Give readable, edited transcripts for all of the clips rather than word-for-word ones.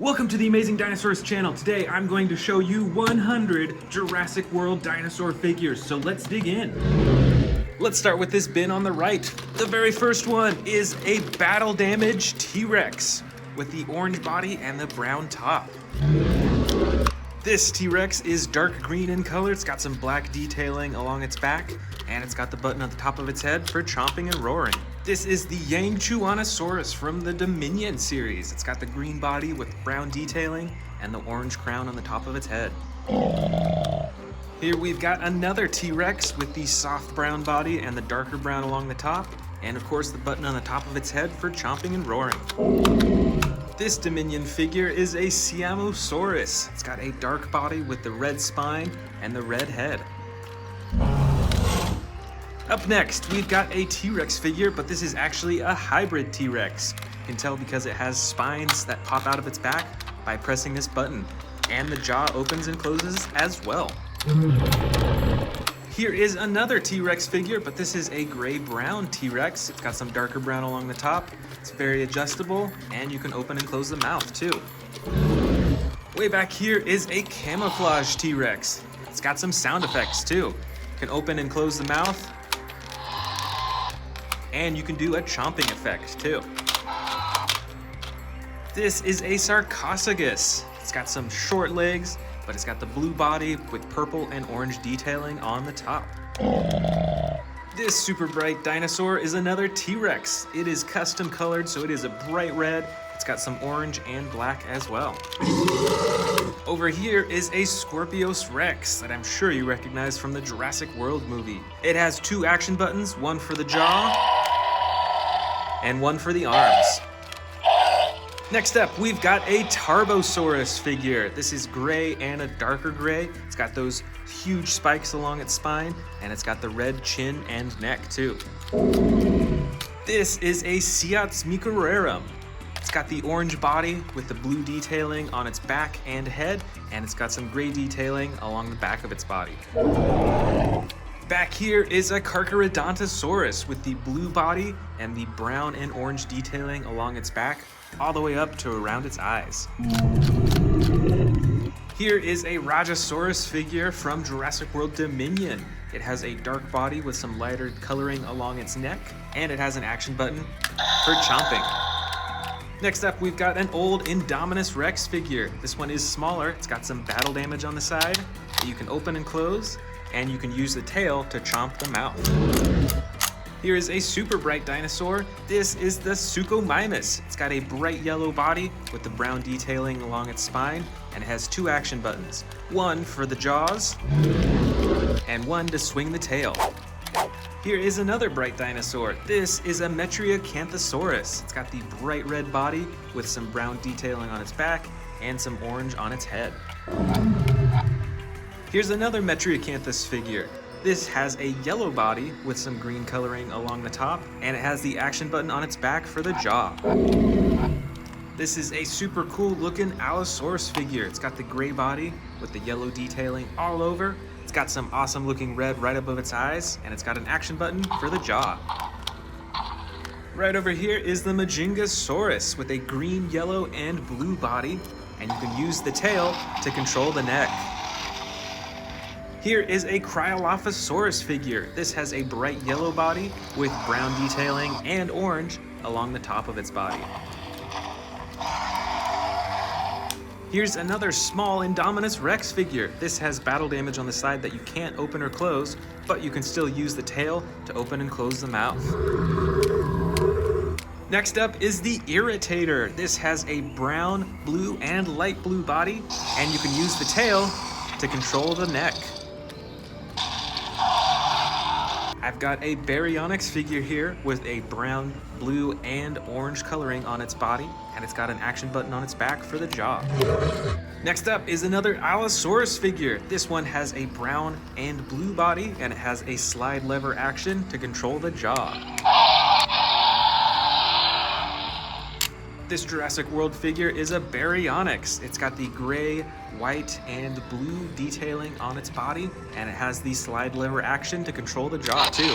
Welcome to the Amazing Dinosaurs channel. Today I'm going to show you 100 Jurassic World dinosaur figures, so let's dig in. Let's start with this bin on the right. The very first one is a battle-damaged T-Rex with the orange body and the brown top. This T-Rex is dark green in color. It's got some black detailing along its back, and it's got the button on the top of its head for chomping and roaring. This is the Tyrannosaurus from the Dominion series. It's got the green body with brown detailing and the orange crown on the top of its head. Here we've got another T-Rex with the soft brown body and the darker brown along the top, and of course the button on the top of its head for chomping and roaring. This Dominion figure is a Spinosaurus. It's got a dark body with the red spine and the red head. Up next, we've got a T-Rex figure, but this is actually a hybrid T-Rex. You can tell because it has spines that pop out of its back by pressing this button, and the jaw opens and closes as well. Here is another T-Rex figure, but this is a gray-brown T-Rex. It's got some darker brown along the top. It's very adjustable, and you can open and close the mouth too. Way back here is a camouflage T-Rex. It's got some sound effects too. You can open and close the mouth, and you can do a chomping effect too. This is a Sarcophagus. It's got some short legs, but it's got the blue body with purple and orange detailing on the top. This super bright dinosaur is another T-Rex. It is custom colored, so it is a bright red. It's got some orange and black as well. Over here is a Scorpius Rex that I'm sure you recognize from the Jurassic World movie. It has two action buttons, one for the jaw and one for the arms. Next up, we've got a Tarbosaurus figure. This is gray and a darker gray. It's got those huge spikes along its spine, and it's got the red chin and neck too. This is a Microrerum. It's got the orange body with the blue detailing on its back and head, and it's got some gray detailing along the back of its body. Back here is a Carcharodontosaurus with the blue body and the brown and orange detailing along its back, all the way up to around its eyes. Here is a Rajasaurus figure from Jurassic World Dominion. It has a dark body with some lighter coloring along its neck, and it has an action button for chomping. Next up, we've got an old Indominus Rex figure. This one is smaller. It's got some battle damage on the side that you can open and close, and you can use the tail to chomp the mouth. Here is a super bright dinosaur. This is the Suchomimus. It's got a bright yellow body with the brown detailing along its spine, and it has two action buttons. One for the jaws, and one to swing the tail. Here is another bright dinosaur. This is a Metriacanthosaurus. It's got the bright red body with some brown detailing on its back and some orange on its head. Here's another Metriacanthus figure. This has a yellow body with some green coloring along the top, and it has the action button on its back for the jaw. This is a super cool looking Allosaurus figure. It's got the gray body with the yellow detailing all over. It's got some awesome looking red right above its eyes, and it's got an action button for the jaw. Right over here is the Majingasaurus with a green, yellow, and blue body, and you can use the tail to control the neck. Here is a Cryolophosaurus figure. This has a bright yellow body with brown detailing and orange along the top of its body. Here's another small Indominus Rex figure. This has battle damage on the side that you can't open or close, but you can still use the tail to open and close the mouth. Next up is the Irritator. This has a brown, blue, and light blue body, and you can use the tail to control the neck. I've got a Baryonyx figure here with a brown, blue, and orange coloring on its body, and it's got an action button on its back for the jaw. Next up is another Allosaurus figure. This one has a brown and blue body, and it has a slide lever action to control the jaw. This Jurassic World figure is a Baryonyx. It's got the gray, white, and blue detailing on its body, and it has the slide lever action to control the jaw too.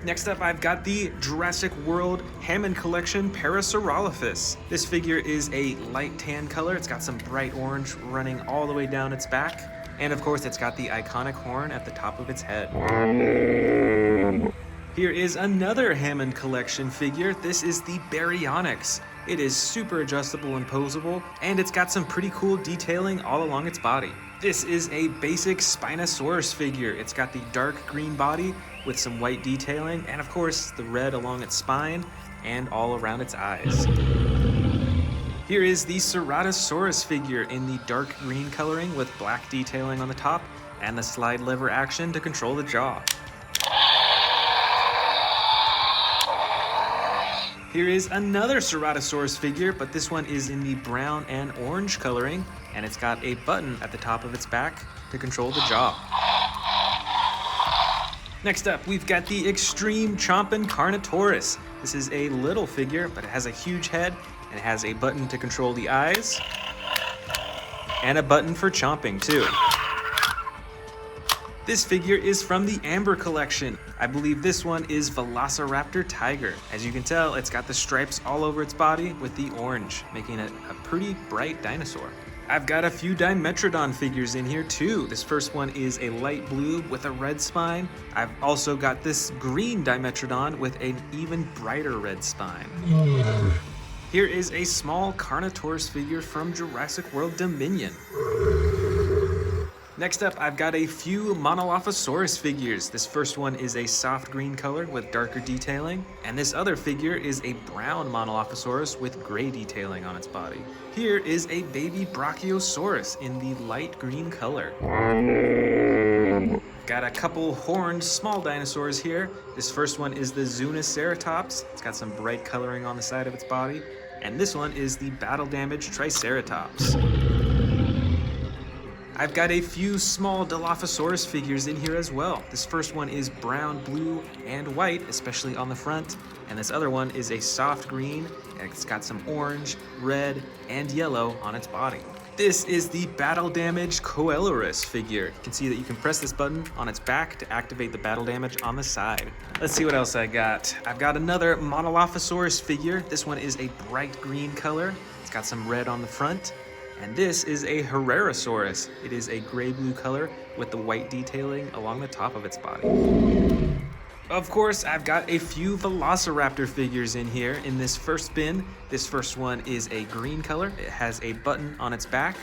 Next up, I've got the Jurassic World Hammond Collection Parasaurolophus. This figure is a light tan color. It's got some bright orange running all the way down its back. And of course, it's got the iconic horn at the top of its head. Here is another Hammond Collection figure. This is the Baryonyx. It is super adjustable and posable, and it's got some pretty cool detailing all along its body. This is a basic Spinosaurus figure. It's got the dark green body with some white detailing, and of course the red along its spine and all around its eyes. Here is the Ceratosaurus figure in the dark green coloring with black detailing on the top and the slide lever action to control the jaw. Here is another Ceratosaurus figure, but this one is in the brown and orange coloring, and it's got a button at the top of its back to control the jaw. Next up, we've got the Extreme Chompin' Carnotaurus. This is a little figure, but it has a huge head, and it has a button to control the eyes, and a button for chomping too. This figure is from the Amber Collection. I believe this one is Velociraptor Tiger. As you can tell, it's got the stripes all over its body with the orange, making it a pretty bright dinosaur. I've got a few Dimetrodon figures in here too. This first one is a light blue with a red spine. I've also got this green Dimetrodon with an even brighter red spine. Here is a small Carnotaurus figure from Jurassic World Dominion. Next up, I've got a few Monolophosaurus figures. This first one is a soft green color with darker detailing, and this other figure is a brown Monolophosaurus with gray detailing on its body. Here is a baby Brachiosaurus in the light green color. Got a couple horned small dinosaurs here. This first one is the Zuniceratops. It's got some bright coloring on the side of its body, and this one is the battle-damaged Triceratops. I've got a few small Dilophosaurus figures in here as well. This first one is brown, blue, and white, especially on the front. And this other one is a soft green, and it's got some orange, red, and yellow on its body. This is the battle damaged Coelurus figure. You can see that you can press this button on its back to activate the battle damage on the side. Let's see what else I got. I've got another Monolophosaurus figure. This one is a bright green color. It's got some red on the front. And this is a Herrerasaurus. It is a gray-blue color with the white detailing along the top of its body. Of course, I've got a few Velociraptor figures in here in this first bin. This first one is a green color. It has a button on its back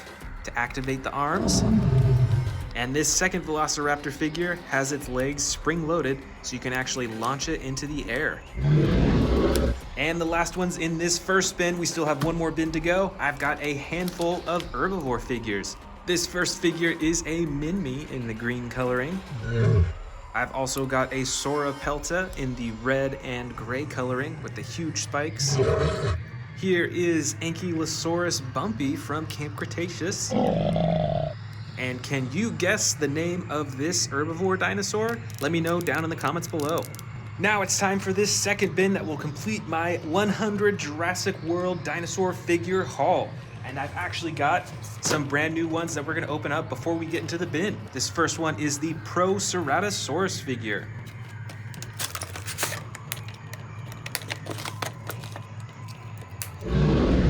to activate the arms. And this second Velociraptor figure has its legs spring-loaded, so you can actually launch it into the air. And the last one's in this first bin. We still have one more bin to go. I've got a handful of herbivore figures. This first figure is a Minmi in the green coloring. I've also got a Sauropelta in the red and gray coloring with the huge spikes. Here is Ankylosaurus Bumpy from Camp Cretaceous. And can you guess the name of this herbivore dinosaur? Let me know down in the comments below. Now it's time for this second bin that will complete my 100 Jurassic World dinosaur figure haul. And I've actually got some brand new ones that we're gonna open up before we get into the bin. This first one is the Proceratosaurus figure.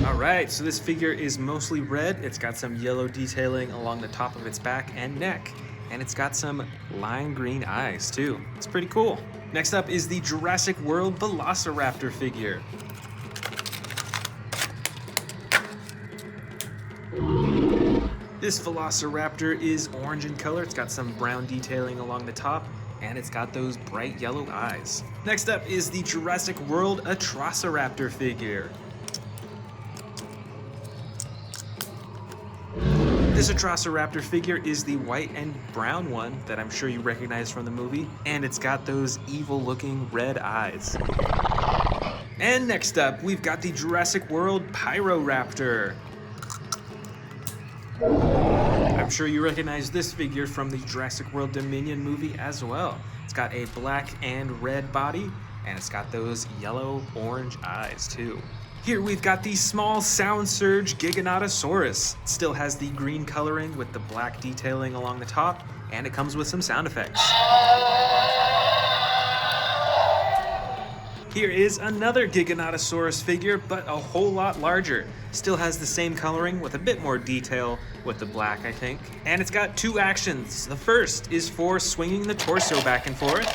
Alright, so this figure is mostly red. It's got some yellow detailing along the top of its back and neck. And it's got some lime green eyes too. It's pretty cool. Next up is the Jurassic World Velociraptor figure. This Velociraptor is orange in color. It's got some brown detailing along the top, and it's got those bright yellow eyes. Next up is the Jurassic World Atrociraptor figure. This Atrociraptor figure is the white and brown one that I'm sure you recognize from the movie, and it's got those evil-looking red eyes. And next up, we've got the Jurassic World Pyroraptor. I'm sure you recognize this figure from the Jurassic World Dominion movie as well. It's got a black and red body, and it's got those yellow-orange eyes too. Here we've got the small Sound Surge Giganotosaurus. It still has the green coloring with the black detailing along the top, and it comes with some sound effects. Here is another Giganotosaurus figure, but a whole lot larger. Still has the same coloring with a bit more detail with the black, I think. And it's got two actions. The first is for swinging the torso back and forth.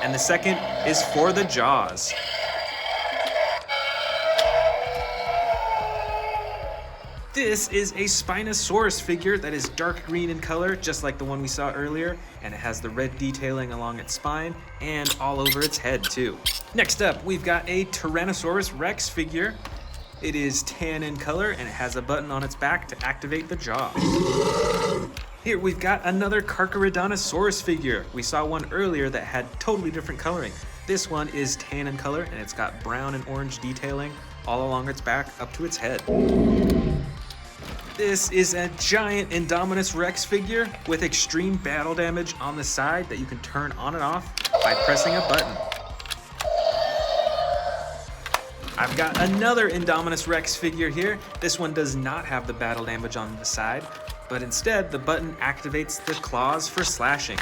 And the second is for the jaws. This is a Spinosaurus figure that is dark green in color, just like the one we saw earlier, and it has the red detailing along its spine and all over its head too. Next up, we've got a Tyrannosaurus Rex figure. It is tan in color and it has a button on its back to activate the jaw. Here we've got another Carcharodontosaurus figure. We saw one earlier that had totally different coloring. This one is tan in color and it's got brown and orange detailing all along its back up to its head. This is a giant Indominus Rex figure with extreme battle damage on the side that you can turn on and off by pressing a button. I've got another Indominus Rex figure here. This one does not have the battle damage on the side, but instead the button activates the claws for slashing.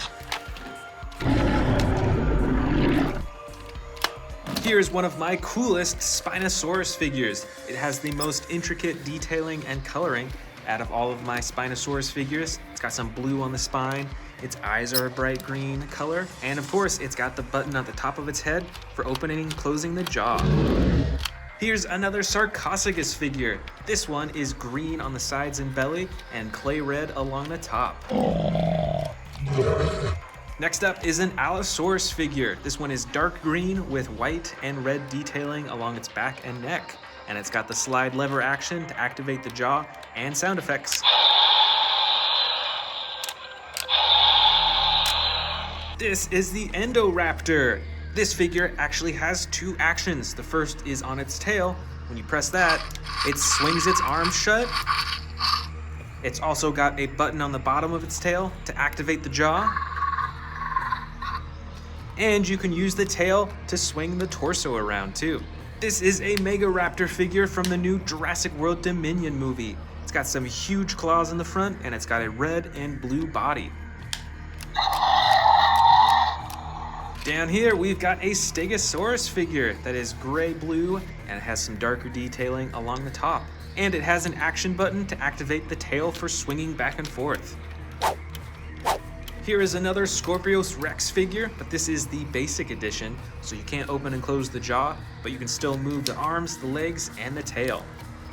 Here's one of my coolest Spinosaurus figures. It has the most intricate detailing and coloring out of all of my Spinosaurus figures. It's got some blue on the spine, its eyes are a bright green color, and of course it's got the button at the top of its head for opening and closing the jaw. Here's another Sarcophagus figure. This one is green on the sides and belly and clay red along the top. Next up is an Allosaurus figure. This one is dark green with white and red detailing along its back and neck. And it's got the slide lever action to activate the jaw and sound effects. This is the Endoraptor. This figure actually has two actions. The first is on its tail. When you press that, it swings its arms shut. It's also got a button on the bottom of its tail to activate the jaw. And you can use the tail to swing the torso around too. This is a Megaraptor figure from the new Jurassic World Dominion movie. It's got some huge claws in the front and it's got a red and blue body. Down here we've got a Stegosaurus figure that is gray-blue and it has some darker detailing along the top. And it has an action button to activate the tail for swinging back and forth. Here is another Scorpius Rex figure, but this is the basic edition, so you can't open and close the jaw, but you can still move the arms, the legs, and the tail.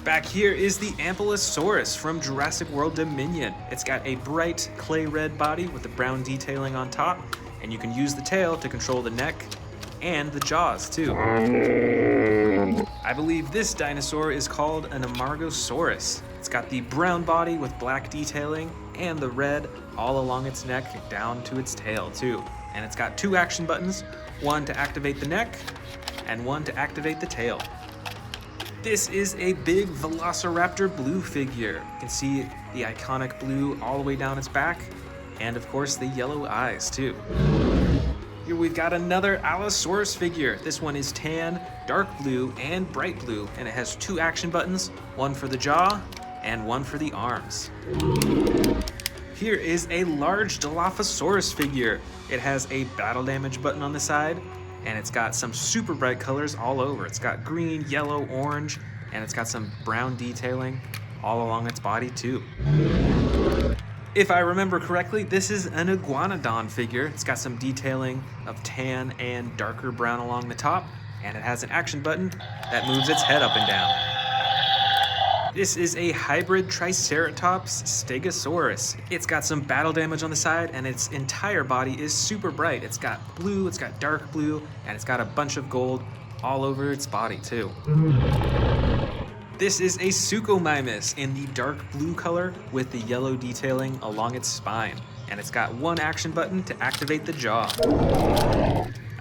Back here is the Ankylosaurus from Jurassic World Dominion. It's got a bright clay red body with the brown detailing on top, and you can use the tail to control the neck and the jaws too. I believe this dinosaur is called an Amargosaurus. It's got the brown body with black detailing and the red all along its neck down to its tail too. And it's got two action buttons, one to activate the neck and one to activate the tail. This is a big Velociraptor blue figure. You can see the iconic blue all the way down its back and of course the yellow eyes too. Here we've got another Allosaurus figure. This one is tan, dark blue, and bright blue, and it has two action buttons, one for the jaw and one for the arms. Here is a large Dilophosaurus figure. It has a battle damage button on the side, and it's got some super bright colors all over. It's got green, yellow, orange, and it's got some brown detailing all along its body too. If I remember correctly, this is an Iguanodon figure. It's got some detailing of tan and darker brown along the top, and it has an action button that moves its head up and down. This is a hybrid Triceratops Stegosaurus. It's got some battle damage on the side, and its entire body is super bright. It's got blue, it's got dark blue, and it's got a bunch of gold all over its body too. This is a Suchomimus in the dark blue color with the yellow detailing along its spine. And it's got one action button to activate the jaw.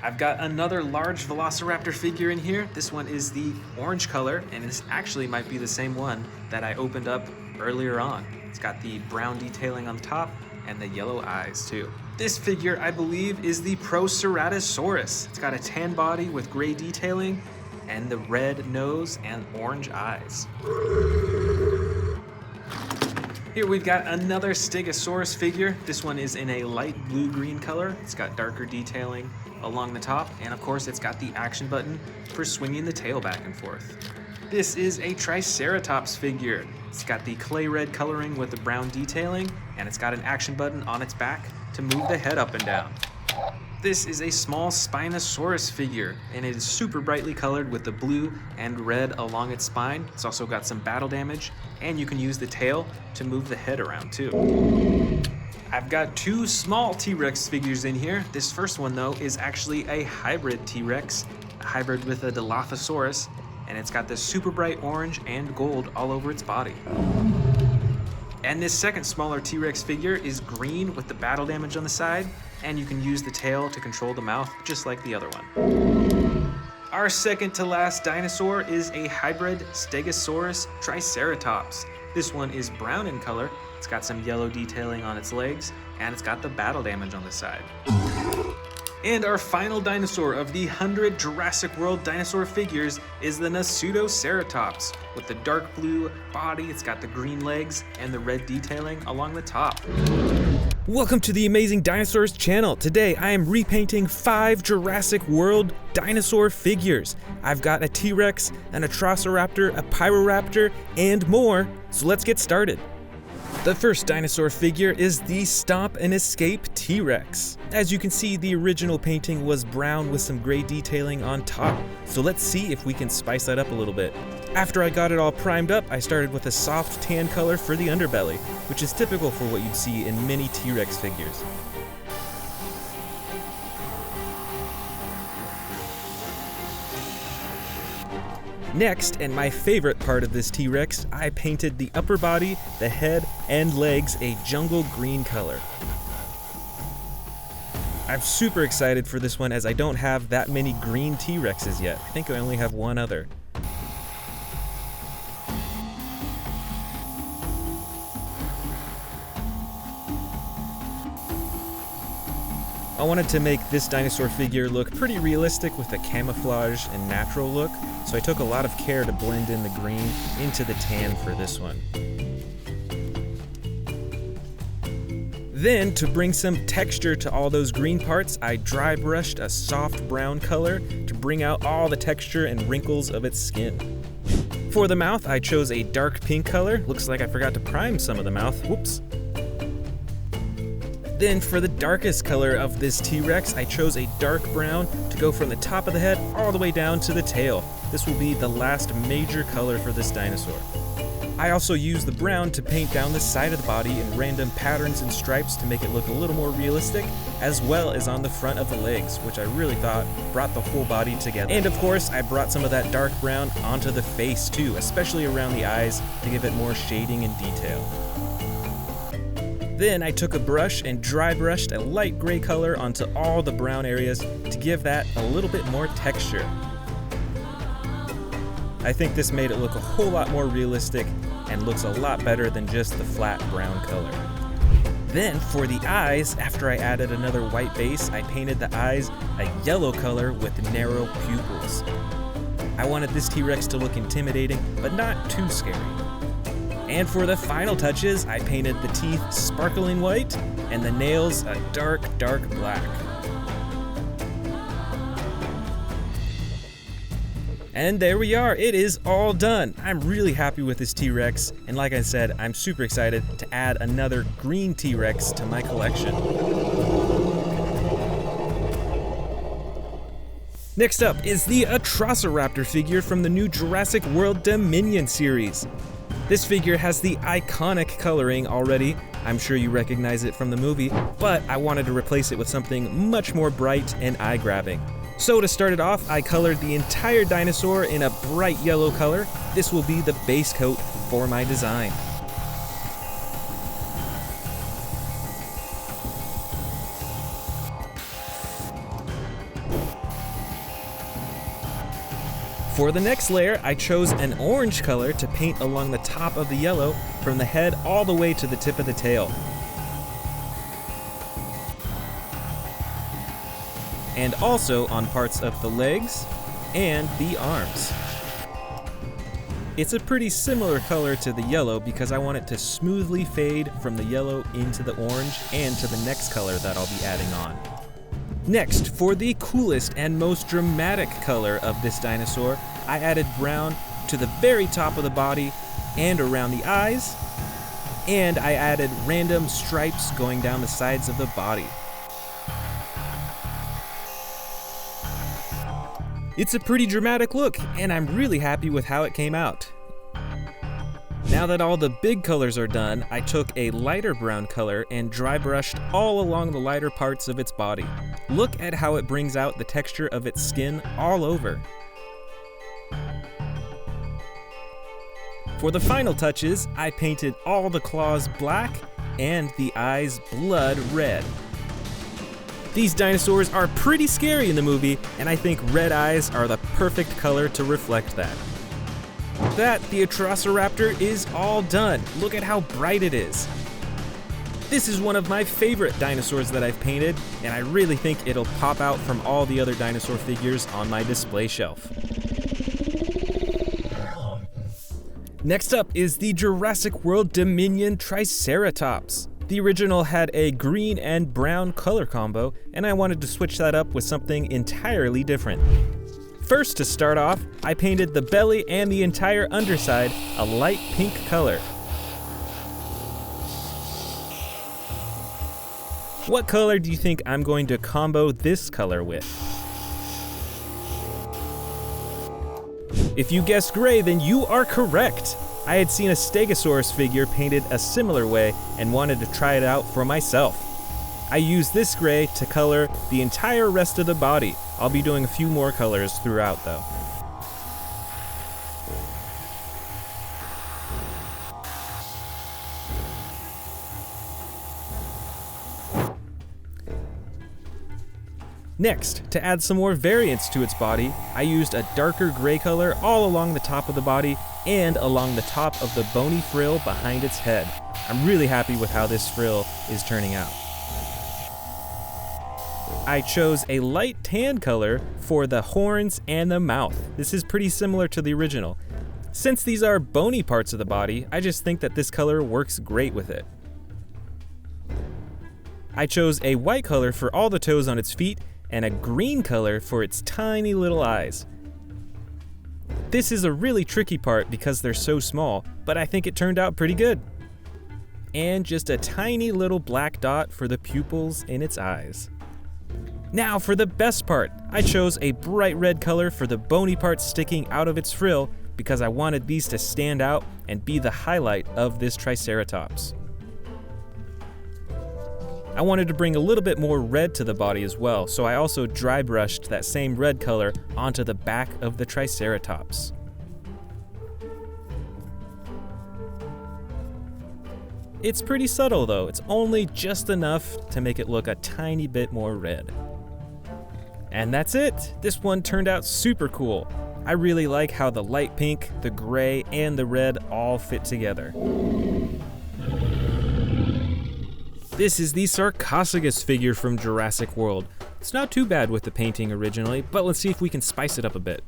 I've got another large Velociraptor figure in here. This one is the orange color, and this actually might be the same one that I opened up earlier on. It's got the brown detailing on the top and the yellow eyes too. This figure, I believe, is the Proceratosaurus. It's got a tan body with gray detailing and the red nose and orange eyes. Here we've got another Stegosaurus figure. This one is in a light blue-green color. It's got darker detailing along the top, and of course it's got the action button for swinging the tail back and forth. This is a Triceratops figure. It's got the clay red coloring with the brown detailing, and it's got an action button on its back to move the head up and down. This is a small Spinosaurus figure, and it is super brightly colored with the blue and red along its spine. It's also got some battle damage, and you can use the tail to move the head around too. I've got two small T-Rex figures in here. This first one though is actually a hybrid T-Rex, a hybrid with a Dilophosaurus, and it's got this super bright orange and gold all over its body. And this second smaller T-Rex figure is green with the battle damage on the side, and you can use the tail to control the mouth just like the other one. Our second to last dinosaur is a hybrid Stegosaurus Triceratops. This one is brown in color, it's got some yellow detailing on its legs, and it's got the battle damage on the side. And our final dinosaur of the 100 Jurassic World dinosaur figures is the Pseudoceratops. With the dark blue body, it's got the green legs and the red detailing along the top. Welcome to the Amazing Dinosaurs channel. Today I am repainting 5 Jurassic World dinosaur figures. I've got a T-Rex, an Atrociraptor, a Pyroraptor, and more, so let's get started. The first dinosaur figure is the Stomp and Escape T-Rex. As you can see, the original painting was brown with some gray detailing on top, so let's see if we can spice that up a little bit. After I got it all primed up, I started with a soft tan color for the underbelly, which is typical for what you'd see in many T-Rex figures. Next, and my favorite part of this T-Rex, I painted the upper body, the head, and legs a jungle green color. I'm super excited for this one as I don't have that many green T-Rexes yet. I think I only have one other. I wanted to make this dinosaur figure look pretty realistic with a camouflage and natural look, so I took a lot of care to blend in the green into the tan for this one. Then, to bring some texture to all those green parts, I dry brushed a soft brown color to bring out all the texture and wrinkles of its skin. For the mouth, I chose a dark pink color. Looks like I forgot to prime some of the mouth. Whoops. Then for the darkest color of this T-Rex, I chose a dark brown to go from the top of the head all the way down to the tail. This will be the last major color for this dinosaur. I also used the brown to paint down the side of the body in random patterns and stripes to make it look a little more realistic, as well as on the front of the legs, which I really thought brought the whole body together. And of course, I brought some of that dark brown onto the face too, especially around the eyes to give it more shading and detail. Then I took a brush and dry brushed a light gray color onto all the brown areas to give that a little bit more texture. I think this made it look a whole lot more realistic and looks a lot better than just the flat brown color. Then for the eyes, after I added another white base, I painted the eyes a yellow color with narrow pupils. I wanted this T-Rex to look intimidating, but not too scary. And for the final touches, I painted the teeth sparkling white and the nails a dark, dark black. And there we are, it is all done. I'm really happy with this T-Rex, and like I said, I'm super excited to add another green T-Rex to my collection. Next up is the Atrociraptor figure from the new Jurassic World Dominion series. This figure has the iconic coloring already. I'm sure you recognize it from the movie, but I wanted to replace it with something much more bright and eye-grabbing. So to start it off, I colored the entire dinosaur in a bright yellow color. This will be the base coat for my design. For the next layer, I chose an orange color to paint along the top of the yellow from the head all the way to the tip of the tail. And also on parts of the legs and the arms. It's a pretty similar color to the yellow because I want it to smoothly fade from the yellow into the orange and to the next color that I'll be adding on. Next, for the coolest and most dramatic color of this dinosaur, I added brown to the very top of the body and around the eyes, and I added random stripes going down the sides of the body. It's a pretty dramatic look, and I'm really happy with how it came out. Now that all the big colors are done, I took a lighter brown color and dry brushed all along the lighter parts of its body. Look at how it brings out the texture of its skin all over. For the final touches, I painted all the claws black and the eyes blood red. These dinosaurs are pretty scary in the movie, and I think red eyes are the perfect color to reflect that. That, the Atrociraptor, is all done. Look at how bright it is. This is one of my favorite dinosaurs that I've painted, and I really think it'll pop out from all the other dinosaur figures on my display shelf. Next up is the Jurassic World Dominion Triceratops. The original had a green and brown color combo, and I wanted to switch that up with something entirely different. First, to start off, I painted the belly and the entire underside a light pink color. What color do you think I'm going to combo this color with? If you guessed gray, then you are correct. I had seen a Stegosaurus figure painted a similar way and wanted to try it out for myself. I used this gray to color the entire rest of the body. I'll be doing a few more colors throughout though. Next, to add some more variance to its body, I used a darker gray color all along the top of the body and along the top of the bony frill behind its head. I'm really happy with how this frill is turning out. I chose a light tan color for the horns and the mouth. This is pretty similar to the original. Since these are bony parts of the body, I just think that this color works great with it. I chose a white color for all the toes on its feet and a green color for its tiny little eyes. This is a really tricky part because they're so small, but I think it turned out pretty good. And just a tiny little black dot for the pupils in its eyes. Now for the best part, I chose a bright red color for the bony parts sticking out of its frill because I wanted these to stand out and be the highlight of this Triceratops. I wanted to bring a little bit more red to the body as well, so I also dry brushed that same red color onto the back of the Triceratops. It's pretty subtle though, it's only just enough to make it look a tiny bit more red. And that's it! This one turned out super cool. I really like how the light pink, the gray, and the red all fit together. This is the Sarcophagus figure from Jurassic World. It's not too bad with the painting originally, but let's see if we can spice it up a bit.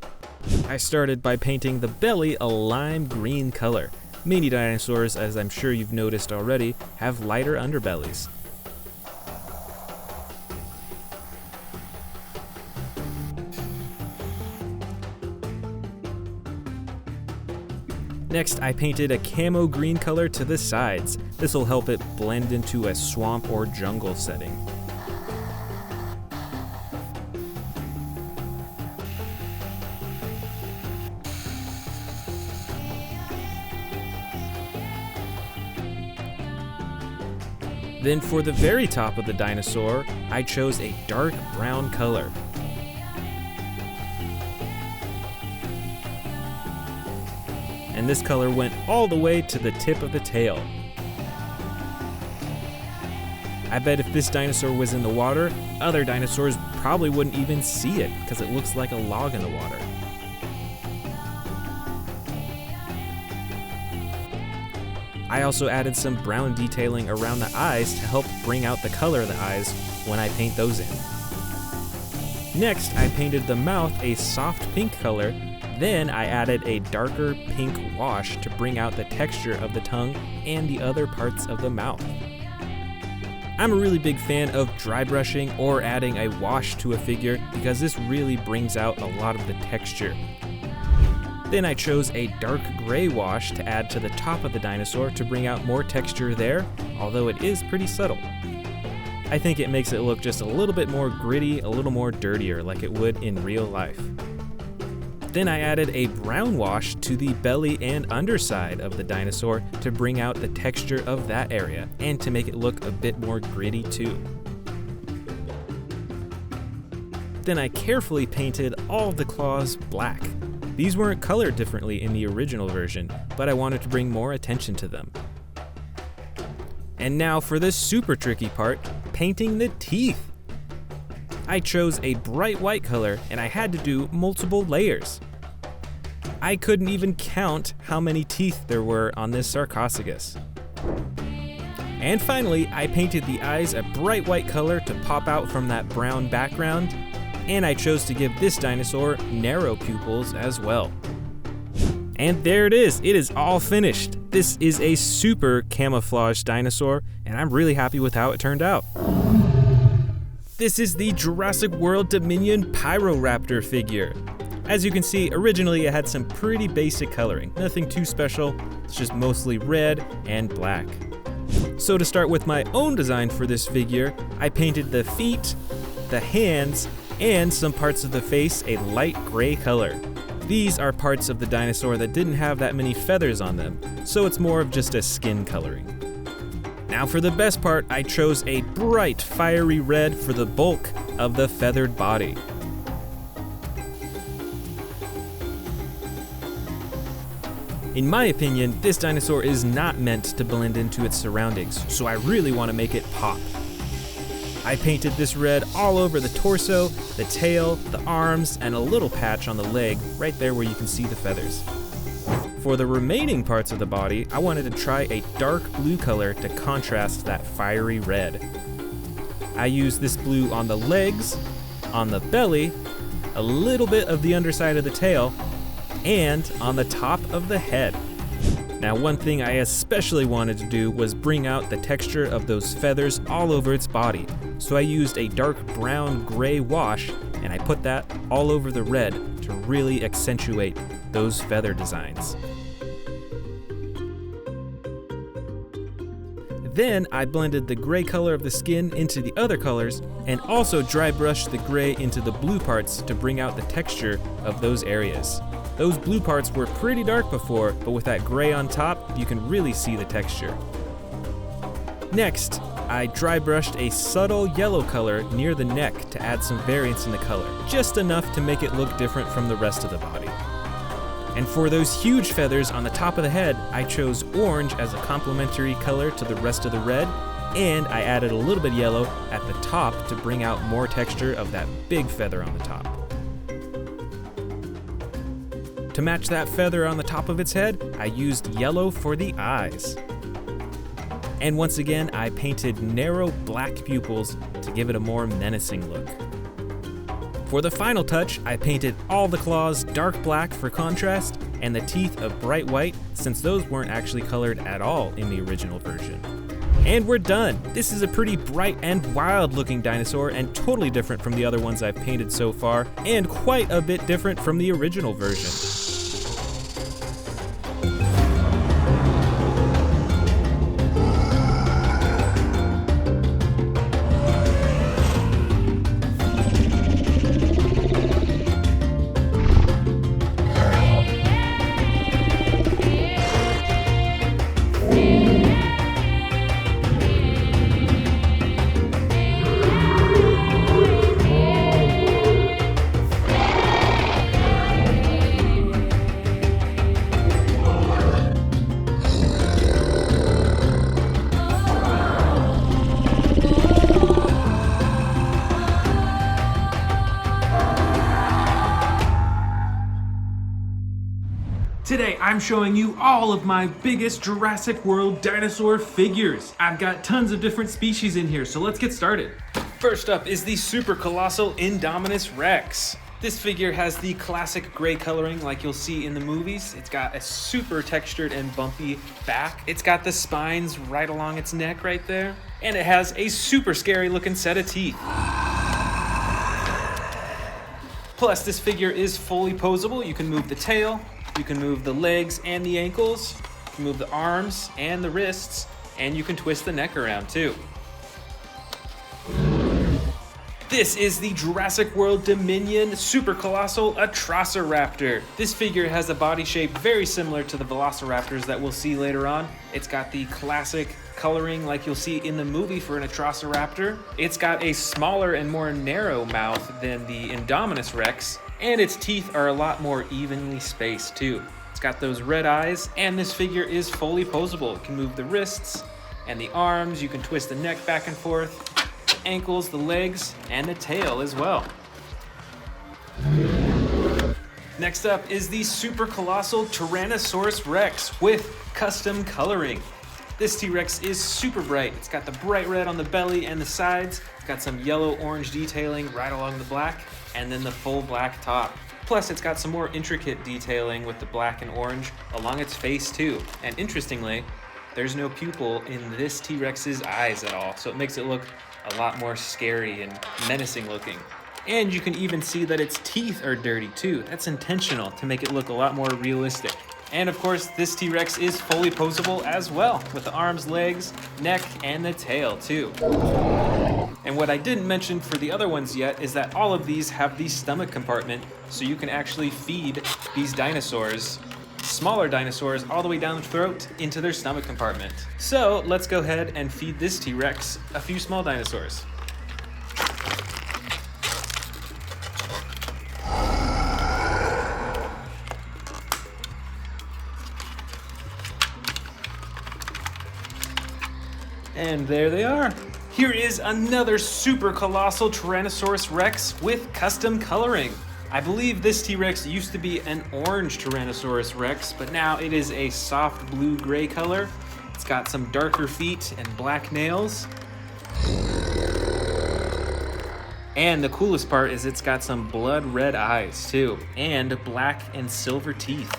I started by painting the belly a lime green color. Many dinosaurs, as I'm sure you've noticed already, have lighter underbellies. Next, I painted a camo green color to the sides. This will help it blend into a swamp or jungle setting. Then for the very top of the dinosaur, I chose a dark brown color. And this color went all the way to the tip of the tail. I bet if this dinosaur was in the water, other dinosaurs probably wouldn't even see it because it looks like a log in the water. I also added some brown detailing around the eyes to help bring out the color of the eyes when I paint those in. Next, I painted the mouth a soft pink color. Then I added a darker pink wash to bring out the texture of the tongue and the other parts of the mouth. I'm a really big fan of dry brushing or adding a wash to a figure because this really brings out a lot of the texture. Then I chose a dark gray wash to add to the top of the dinosaur to bring out more texture there, although it is pretty subtle. I think it makes it look just a little bit more gritty, a little more dirtier like it would in real life. Then I added a brown wash to the belly and underside of the dinosaur to bring out the texture of that area and to make it look a bit more gritty too. Then I carefully painted all of the claws black. These weren't colored differently in the original version, but I wanted to bring more attention to them. And now for the super tricky part, painting the teeth. I chose a bright white color and I had to do multiple layers. I couldn't even count how many teeth there were on this Sarcophagus. And finally, I painted the eyes a bright white color to pop out from that brown background, and I chose to give this dinosaur narrow pupils as well. And there it is all finished. This is a super camouflaged dinosaur, and I'm really happy with how it turned out. This is the Jurassic World Dominion Pyroraptor figure. As you can see, originally it had some pretty basic coloring, nothing too special, it's just mostly red and black. So to start with my own design for this figure, I painted the feet, the hands, and some parts of the face a light gray color. These are parts of the dinosaur that didn't have that many feathers on them, so it's more of just a skin coloring. Now for the best part, I chose a bright fiery red for the bulk of the feathered body. In my opinion, this dinosaur is not meant to blend into its surroundings, so I really want to make it pop. I painted this red all over the torso, the tail, the arms, and a little patch on the leg right there where you can see the feathers. For the remaining parts of the body, I wanted to try a dark blue color to contrast that fiery red. I used this blue on the legs, on the belly, a little bit of the underside of the tail, and on the top of the head. Now, one thing I especially wanted to do was bring out the texture of those feathers all over its body. So I used a dark brown gray wash and I put that all over the red to really accentuate those feather designs. Then I blended the gray color of the skin into the other colors and also dry brushed the gray into the blue parts to bring out the texture of those areas. Those blue parts were pretty dark before, but with that gray on top, you can really see the texture. Next, I dry brushed a subtle yellow color near the neck to add some variance in the color, just enough to make it look different from the rest of the body. And for those huge feathers on the top of the head, I chose orange as a complementary color to the rest of the red, and I added a little bit of yellow at the top to bring out more texture of that big feather on the top. To match that feather on the top of its head, I used yellow for the eyes. And once again, I painted narrow black pupils to give it a more menacing look. For the final touch, I painted all the claws dark black for contrast and the teeth a bright white, since those weren't actually colored at all in the original version. And we're done! This is a pretty bright and wild looking dinosaur and totally different from the other ones I've painted so far, and quite a bit different from the original version. Today I'm showing you all of my biggest Jurassic World dinosaur figures. I've got tons of different species in here, so let's get started. First up is the super colossal Indominus Rex. This figure has the classic gray coloring like you'll see in the movies. It's got a super textured and bumpy back. It's got the spines right along its neck right there. And it has a super scary looking set of teeth. Plus, this figure is fully posable. You can move the tail, you can move the legs and the ankles, you can move the arms and the wrists, and you can twist the neck around too. This is the Jurassic World Dominion Super Colossal Atrociraptor. This figure has a body shape very similar to the Velociraptors that we'll see later on. It's got the classic coloring like you'll see in the movie for an Atrociraptor. It's got a smaller and more narrow mouth than the Indominus Rex, and its teeth are a lot more evenly spaced too. It's got those red eyes, and this figure is fully posable. It can move the wrists and the arms, you can twist the neck back and forth, ankles, the legs, and the tail as well. Next up is the super colossal Tyrannosaurus Rex with custom coloring. This T-Rex is super bright. It's got the bright red on the belly and the sides. It's got some yellow-orange detailing right along the black, and then the full black top. Plus, it's got some more intricate detailing with the black and orange along its face too. And interestingly, there's no pupil in this T-Rex's eyes at all, so it makes it look a lot more scary and menacing looking. And you can even see that its teeth are dirty too. That's intentional to make it look a lot more realistic. And of course, this T-Rex is fully posable as well, with the arms, legs, neck, and the tail too. And what I didn't mention for the other ones yet is that all of these have the stomach compartment, so you can actually feed these dinosaurs, smaller dinosaurs, all the way down the throat into their stomach compartment. So let's go ahead and feed this T-Rex a few small dinosaurs. And there they are. Here is another super colossal Tyrannosaurus Rex with custom coloring. I believe this T-Rex used to be an orange Tyrannosaurus Rex, but now it is a soft blue-gray color. It's got some darker feet and black nails. And the coolest part is it's got some blood red eyes too, and black and silver teeth.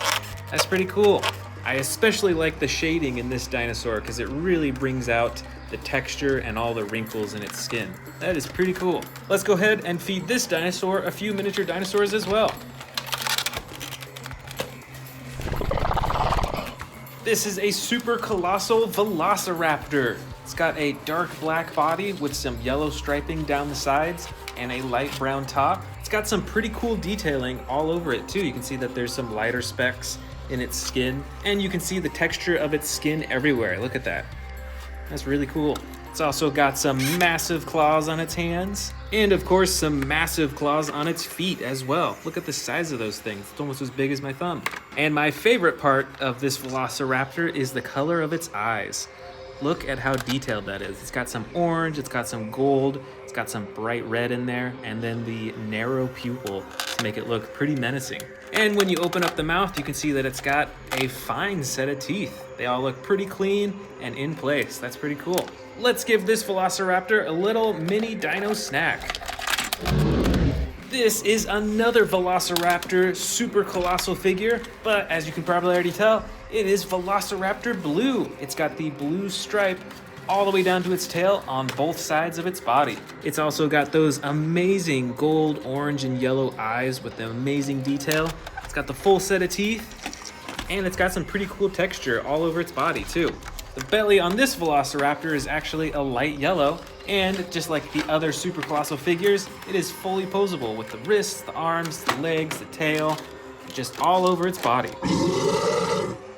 That's pretty cool. I especially like the shading in this dinosaur because it really brings out the texture and all the wrinkles in its skin. That is pretty cool. Let's go ahead and feed this dinosaur a few miniature dinosaurs as well. This is a super colossal Velociraptor. It's got a dark black body with some yellow striping down the sides and a light brown top. It's got some pretty cool detailing all over it too. You can see that there's some lighter specks in its skin, and you can see the texture of its skin everywhere. Look at that. That's really cool. It's also got some massive claws on its hands, and of course some massive claws on its feet as well. Look at the size of those things. It's almost as big as my thumb. And my favorite part of this Velociraptor is the color of its eyes. Look at how detailed that is. It's got some orange, it's got some gold, it's got some bright red in there, and then the narrow pupil to make it look pretty menacing. And when you open up the mouth, you can see that it's got a fine set of teeth. They all look pretty clean and in place. That's pretty cool. Let's give this Velociraptor a little mini dino snack. This is another Velociraptor super colossal figure, but as you can probably already tell, it is Velociraptor Blue. It's got the blue stripe all the way down to its tail on both sides of its body. It's also got those amazing gold, orange, and yellow eyes with the amazing detail. It's got the full set of teeth, and it's got some pretty cool texture all over its body too. The belly on this Velociraptor is actually a light yellow, and just like the other super colossal figures, it is fully posable with the wrists, the arms, the legs, the tail, just all over its body.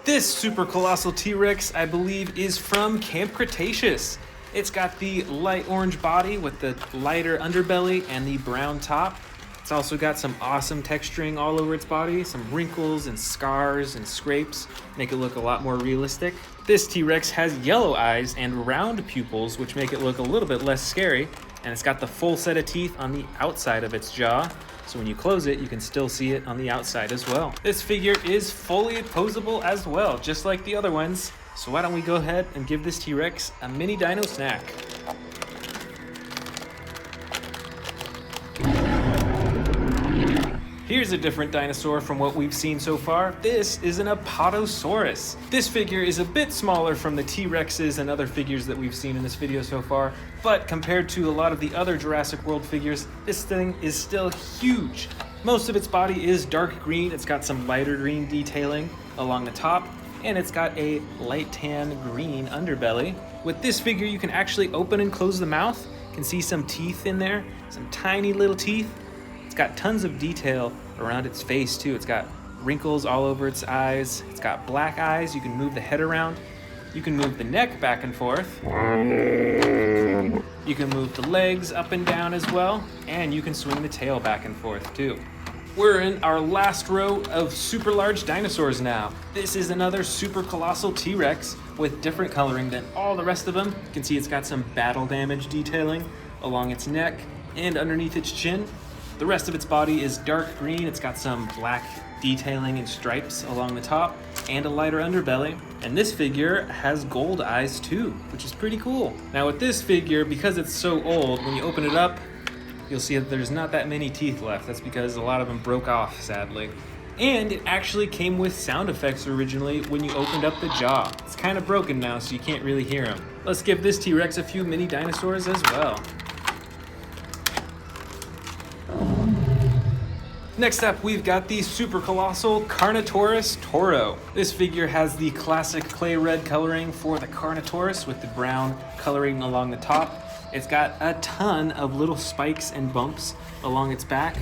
This super colossal T-Rex, I believe, is from Camp Cretaceous. It's got the light orange body with the lighter underbelly and the brown top. It's also got some awesome texturing all over its body, some wrinkles and scars and scrapes, make it look a lot more realistic. This T-Rex has yellow eyes and round pupils, which make it look a little bit less scary, and it's got the full set of teeth on the outside of its jaw, so when you close it, you can still see it on the outside as well. This figure is fully posable as well, just like the other ones, so why don't we go ahead and give this T-Rex a mini dino snack. Here's a different dinosaur from what we've seen so far. This is an Apatosaurus. This figure is a bit smaller from the T-Rexes and other figures that we've seen in this video so far, but compared to a lot of the other Jurassic World figures, this thing is still huge. Most of its body is dark green. It's got some lighter green detailing along the top, and it's got a light tan green underbelly. With this figure, you can actually open and close the mouth. You can see some teeth in there, some tiny little teeth. It's got tons of detail around its face too. It's got wrinkles all over its eyes. It's got black eyes. You can move the head around. You can move the neck back and forth. You can move the legs up and down as well, and you can swing the tail back and forth too. We're in our last row of super large dinosaurs now. This is another super colossal T-Rex with different coloring than all the rest of them. You can see it's got some battle damage detailing along its neck and underneath its chin. The rest of its body is dark green. It's got some black detailing and stripes along the top and a lighter underbelly. And this figure has gold eyes too, which is pretty cool. Now with this figure, because it's so old, when you open it up, you'll see that there's not that many teeth left. That's because a lot of them broke off, sadly. And it actually came with sound effects originally when you opened up the jaw. It's kind of broken now, so you can't really hear them. Let's give this T-Rex a few mini dinosaurs as well. Next up, we've got the super colossal Carnotaurus Toro. This figure has the classic clay red coloring for the Carnotaurus with the brown coloring along the top. It's got a ton of little spikes and bumps along its back,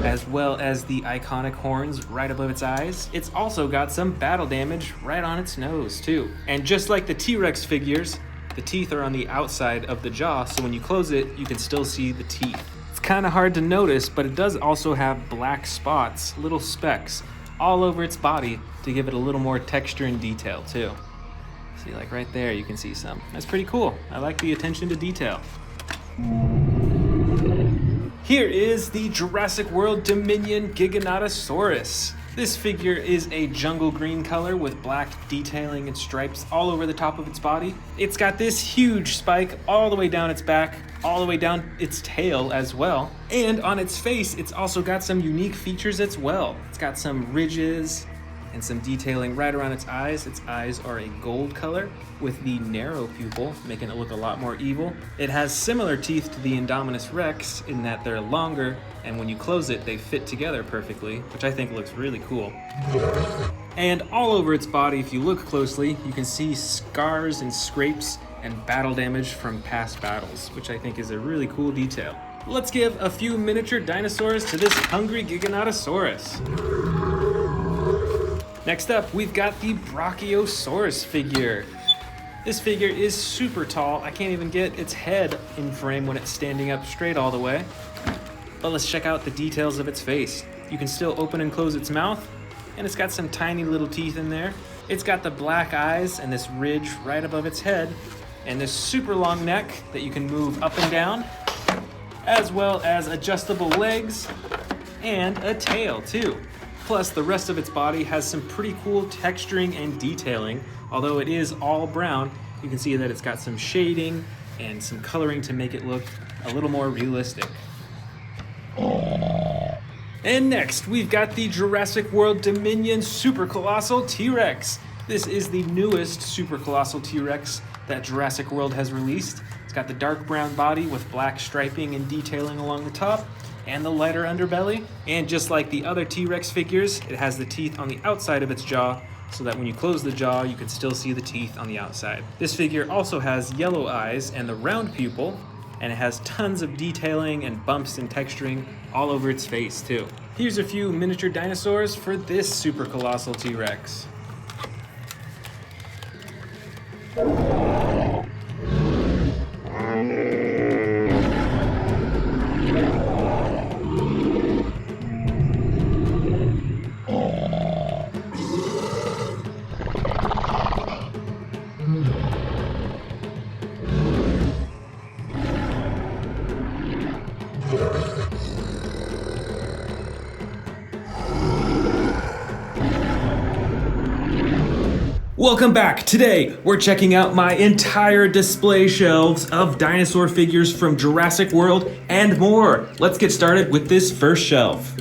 as well as the iconic horns right above its eyes. It's also got some battle damage right on its nose too. And just like the T-Rex figures, the teeth are on the outside of the jaw, so when you close it, you can still see the teeth. It's kind of hard to notice, but it does also have black spots, little specks, all over its body to give it a little more texture and detail too. See, like right there, you can see some. That's pretty cool. I like the attention to detail. Here is the Jurassic World Dominion Giganotosaurus. This figure is a jungle green color with black detailing and stripes all over the top of its body. It's got this huge spike all the way down its back, all the way down its tail as well. And on its face, it's also got some unique features as well. It's got some ridges and some detailing right around its eyes. Its eyes are a gold color with the narrow pupil, making it look a lot more evil. It has similar teeth to the Indominus Rex in that they're longer, and when you close it, they fit together perfectly, which I think looks really cool. And all over its body, if you look closely, you can see scars and scrapes and battle damage from past battles, which I think is a really cool detail. Let's give a few miniature dinosaurs to this hungry Giganotosaurus. Next up, we've got the Brachiosaurus figure. This figure is super tall. I can't even get its head in frame when it's standing up straight all the way. But let's check out the details of its face. You can still open and close its mouth, and it's got some tiny little teeth in there. It's got the black eyes and this ridge right above its head, and this super long neck that you can move up and down, as well as adjustable legs and a tail too. Plus, the rest of its body has some pretty cool texturing and detailing. Although it is all brown, you can see that it's got some shading and some coloring to make it look a little more realistic. And next, we've got the Jurassic World Dominion Super Colossal T-Rex. This is the newest Super Colossal T-Rex that Jurassic World has released. It's got the dark brown body with black striping and detailing along the top, and the lighter underbelly. And just like the other T-Rex figures, it has the teeth on the outside of its jaw, so that when you close the jaw, you can still see the teeth on the outside. This figure also has yellow eyes and the round pupil, and it has tons of detailing and bumps and texturing all over its face too. Here's a few miniature dinosaurs for this super colossal T-Rex. Welcome back. Today, we're checking out my entire display shelves of dinosaur figures from Jurassic World and more. Let's get started with this first shelf.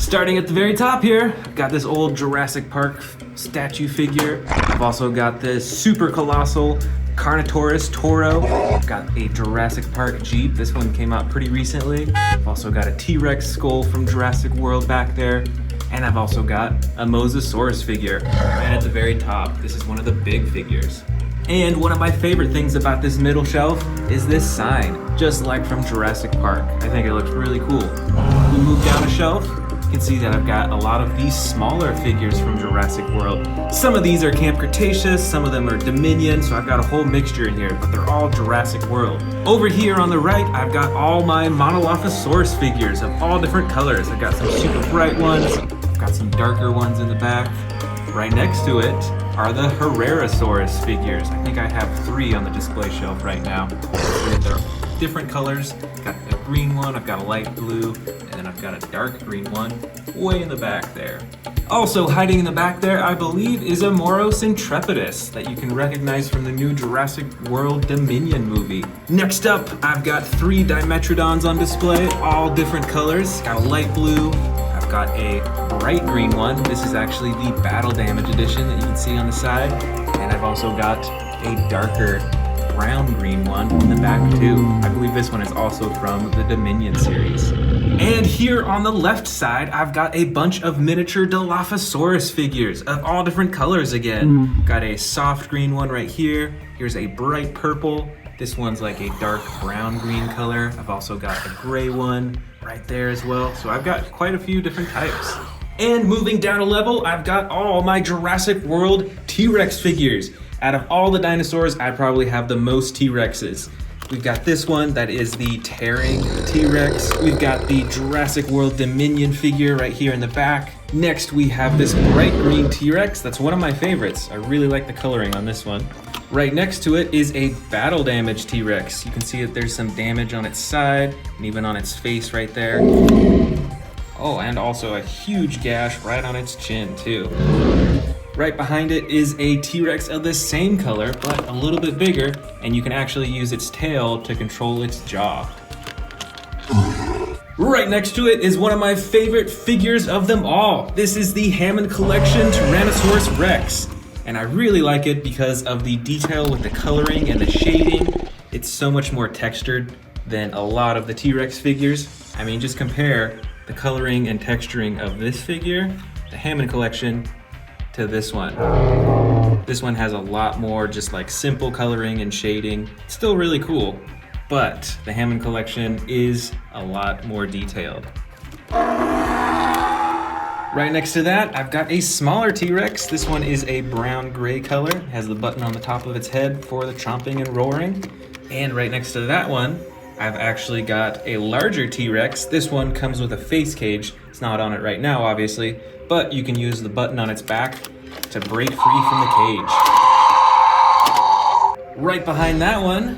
Starting at the very top here, I've got this old Jurassic Park statue figure. I've also got this super colossal Carnotaurus Toro. I've got a Jurassic Park Jeep. This one came out pretty recently. I've also got a T-Rex skull from Jurassic World back there. And I've also got a Mosasaurus figure right at the very top. This is one of the big figures. And one of my favorite things about this middle shelf is this sign, just like from Jurassic Park. I think it looks really cool. We move down a shelf, you can see that I've got a lot of these smaller figures from Jurassic World. Some of these are Camp Cretaceous, some of them are Dominion, so I've got a whole mixture in here, but they're all Jurassic World. Over here on the right, I've got all my Monolophosaurus figures of all different colors. I've got some super bright ones, I've got some darker ones in the back. Right next to it are the Herrerasaurus figures. I think I have 3 on the display shelf right now. They're different colors. I've got a green one, I've got a light blue, and then I've got a dark green one way in the back there. Also hiding in the back there, I believe, is a Moros Intrepidus that you can recognize from the new Jurassic World Dominion movie. Next up, I've got 3 Dimetrodons on display, all different colors. Got a light blue, I've got a bright green one. This is actually the Battle Damage edition that you can see on the side. And I've also got a darker brown-green one in the back too. I believe this one is also from the Dominion series. And here on the left side, I've got a bunch of miniature Dilophosaurus figures of all different colors again. Got a soft green one right here. Here's a bright purple. This one's like a dark brown-green color. I've also got a gray one right there as well. So I've got quite a few different types. And moving down a level, I've got all my Jurassic World T-Rex figures. Out of all the dinosaurs, I probably have the most T-Rexes. We've got this one that is the tearing T-Rex. We've got the Jurassic World Dominion figure right here in the back. Next, we have this bright green T-Rex. That's one of my favorites. I really like the coloring on this one. Right next to it is a battle damage T-Rex. You can see that there's some damage on its side and even on its face right there. Oh, and also a huge gash right on its chin too. Right behind it is a T-Rex of the same color, but a little bit bigger, and you can actually use its tail to control its jaw. Right next to it is one of my favorite figures of them all. This is the Hammond Collection Tyrannosaurus Rex. And I really like it because of the detail with the coloring and the shading. It's so much more textured than a lot of the T-Rex figures. I mean, just compare the coloring and texturing of this figure, the Hammond Collection, to this one. This one has a lot more just like simple coloring and shading. Still really cool, but the Hammond Collection is a lot more detailed. Right next to that, I've got a smaller T-Rex. This one is a brown-gray color. It has the button on the top of its head for the chomping and roaring. And right next to that one, I've actually got a larger T-Rex. This one comes with a face cage. It's not on it right now, obviously, but you can use the button on its back to break free from the cage. Right behind that one,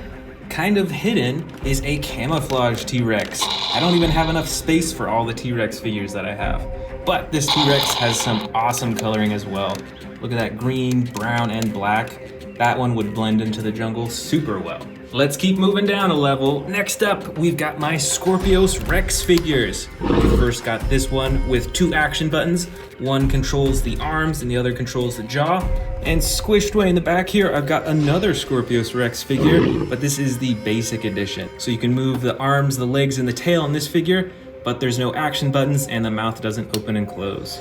kind of hidden, is a camouflage T-Rex. I don't even have enough space for all the T-Rex figures that I have. But this T-Rex has some awesome coloring as well. Look at that green, brown, and black. That one would blend into the jungle super well. Let's keep moving down a level. Next up, we've got my Scorpius Rex figures. We first got this one with 2 action buttons. One controls the arms and the other controls the jaw. And squished way in the back here, I've got another Scorpius Rex figure, but this is the basic edition. So you can move the arms, the legs, and the tail on this figure, but there's no action buttons and the mouth doesn't open and close.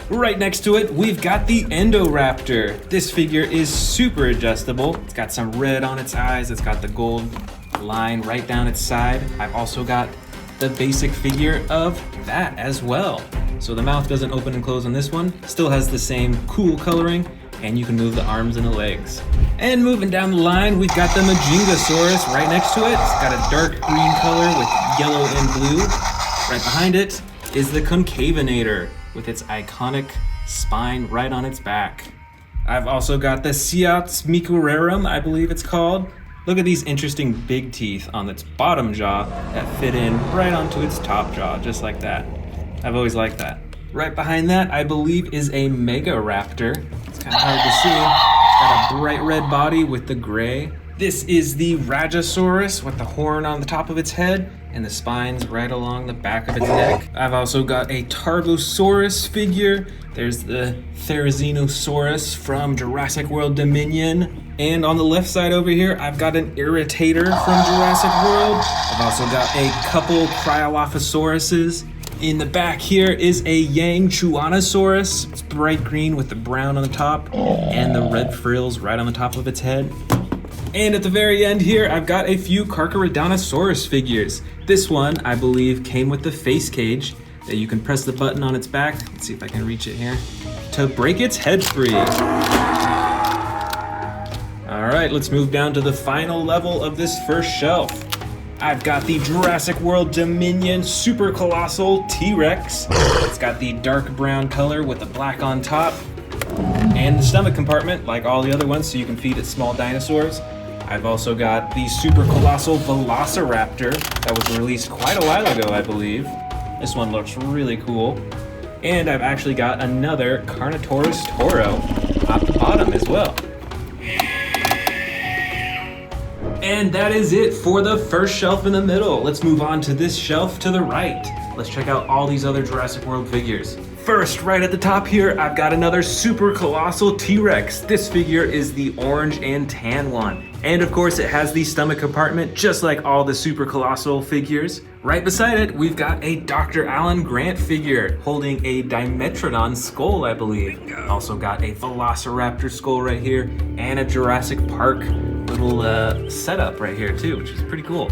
Right next to it, we've got the Indoraptor. This figure is super adjustable. It's got some red on its eyes. It's got the gold line right down its side. I've also got the basic figure of that as well. So the mouth doesn't open and close on this one. Still has the same cool coloring, and you can move the arms and the legs. And moving down the line, we've got the Majingasaurus right next to it. It's got a dark green color with yellow and blue. Right behind it is the Concavinator with its iconic spine right on its back. I've also got the Seats Micurarum, I believe it's called. Look at these interesting big teeth on its bottom jaw that fit in right onto its top jaw, just like that. I've always liked that. Right behind that, I believe, is a Megaraptor. It's kind of hard to see. It's got a bright red body with the gray. This is the Rajasaurus with the horn on the top of its head and the spines right along the back of its neck. I've also got a Tarbosaurus figure. There's the Therizinosaurus from Jurassic World Dominion. And on the left side over here, I've got an Irritator from Jurassic World. I've also got a couple Cryolophosauruses. In the back here is a Yang Chuanosaurus. It's bright green with the brown on the top and the red frills right on the top of its head. And at the very end here, I've got a few Carcharodontosaurus figures. This one, I believe, came with the face cage that you can press the button on its back. Let's see if I can reach it here to break its head free. All right, let's move down to the final level of this first shelf. I've got the Jurassic World Dominion Super Colossal T-Rex. It's got the dark brown color with the black on top and the stomach compartment like all the other ones so you can feed it small dinosaurs. I've also got the Super Colossal Velociraptor that was released quite a while ago, I believe. This one looks really cool. And I've actually got another Carnotaurus Toro at the bottom as well. And that is it for the first shelf in the middle. Let's move on to this shelf to the right. Let's check out all these other Jurassic World figures. First, right at the top here, I've got another Super Colossal T-Rex. This figure is the orange and tan one. And of course, it has the stomach compartment, just like all the Super Colossal figures. Right beside it, we've got a Dr. Alan Grant figure holding a Dimetrodon skull, I believe. Also got a Velociraptor skull right here and a Jurassic Park little setup right here too, which is pretty cool.